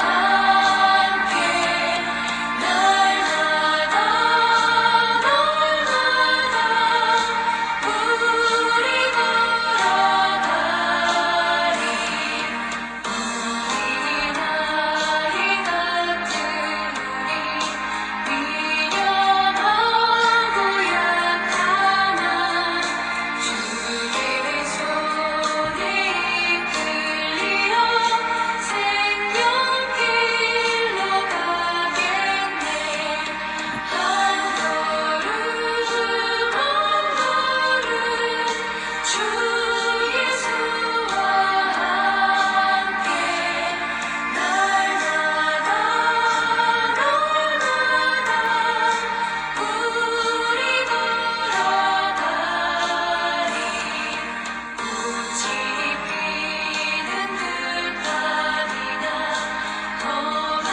함께 날마다 우리 걸어가리. 우리 나이 같으리 미련하고 약하나 주의 손에 이끌리어 생명길로 가겠네. 한 걸음 한 걸음 주 예수와 함께 날마다 우리 걸어가리. 꽃이 피는 들판이나 험한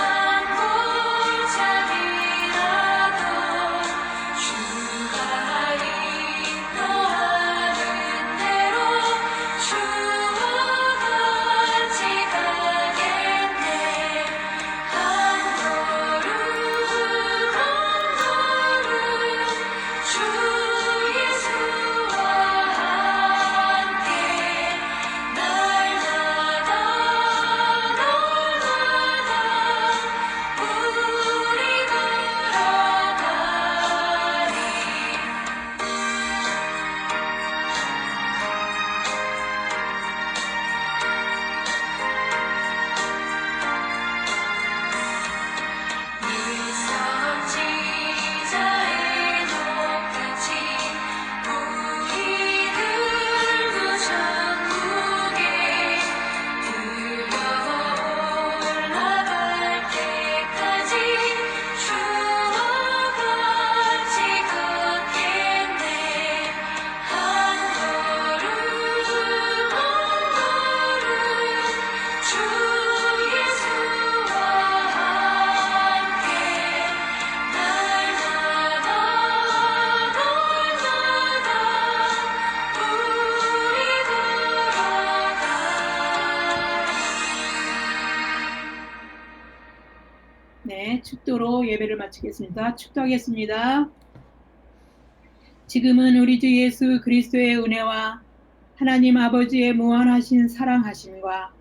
골짜기라도 주가 인도하는 대로 주와 같이 가겠네. 한 걸음 한 걸음 주 예수와 함께 날마다 우리 걸어가리. 일성지자의 높같이 우리들 구천국에 들려 올라갈 때까지 주와 같이 걷겠네. 한 걸음 한 걸음 주 예수와 함께 날마다 우리 걸어가리. 네, 축도로 예배를 마치겠습니다. 축도하겠습니다. 지금은 우리 주 예수 그리스도의 은혜와 하나님 아버지의 무한하신 사랑하심과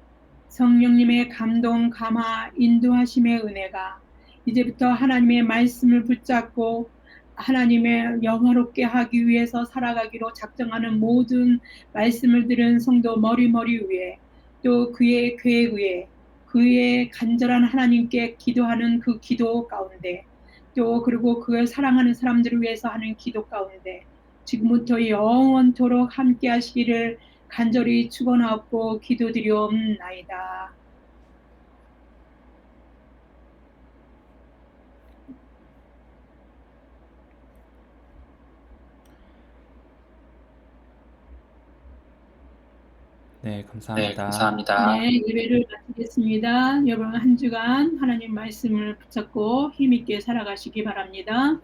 성령님의 감동, 감화, 인도하심의 은혜가 이제부터 하나님의 말씀을 붙잡고 하나님의 영화롭게 하기 위해서 살아가기로 작정하는 모든 말씀을 들은 성도 머리머리 위에 또 그의 계획 위에 그의 간절한 하나님께 기도하는 그 기도 가운데 또 그리고 그를 사랑하는 사람들을 위해서 하는 기도 가운데 지금부터 영원토록 함께 하시기를 간절히 축원하옵고 기도드리옵나이다. 네, 감사합니다. 네, 예배를 마치겠습니다. 여러분 한 주간 하나님 말씀을 붙잡고 힘있게 살아가시기 바랍니다.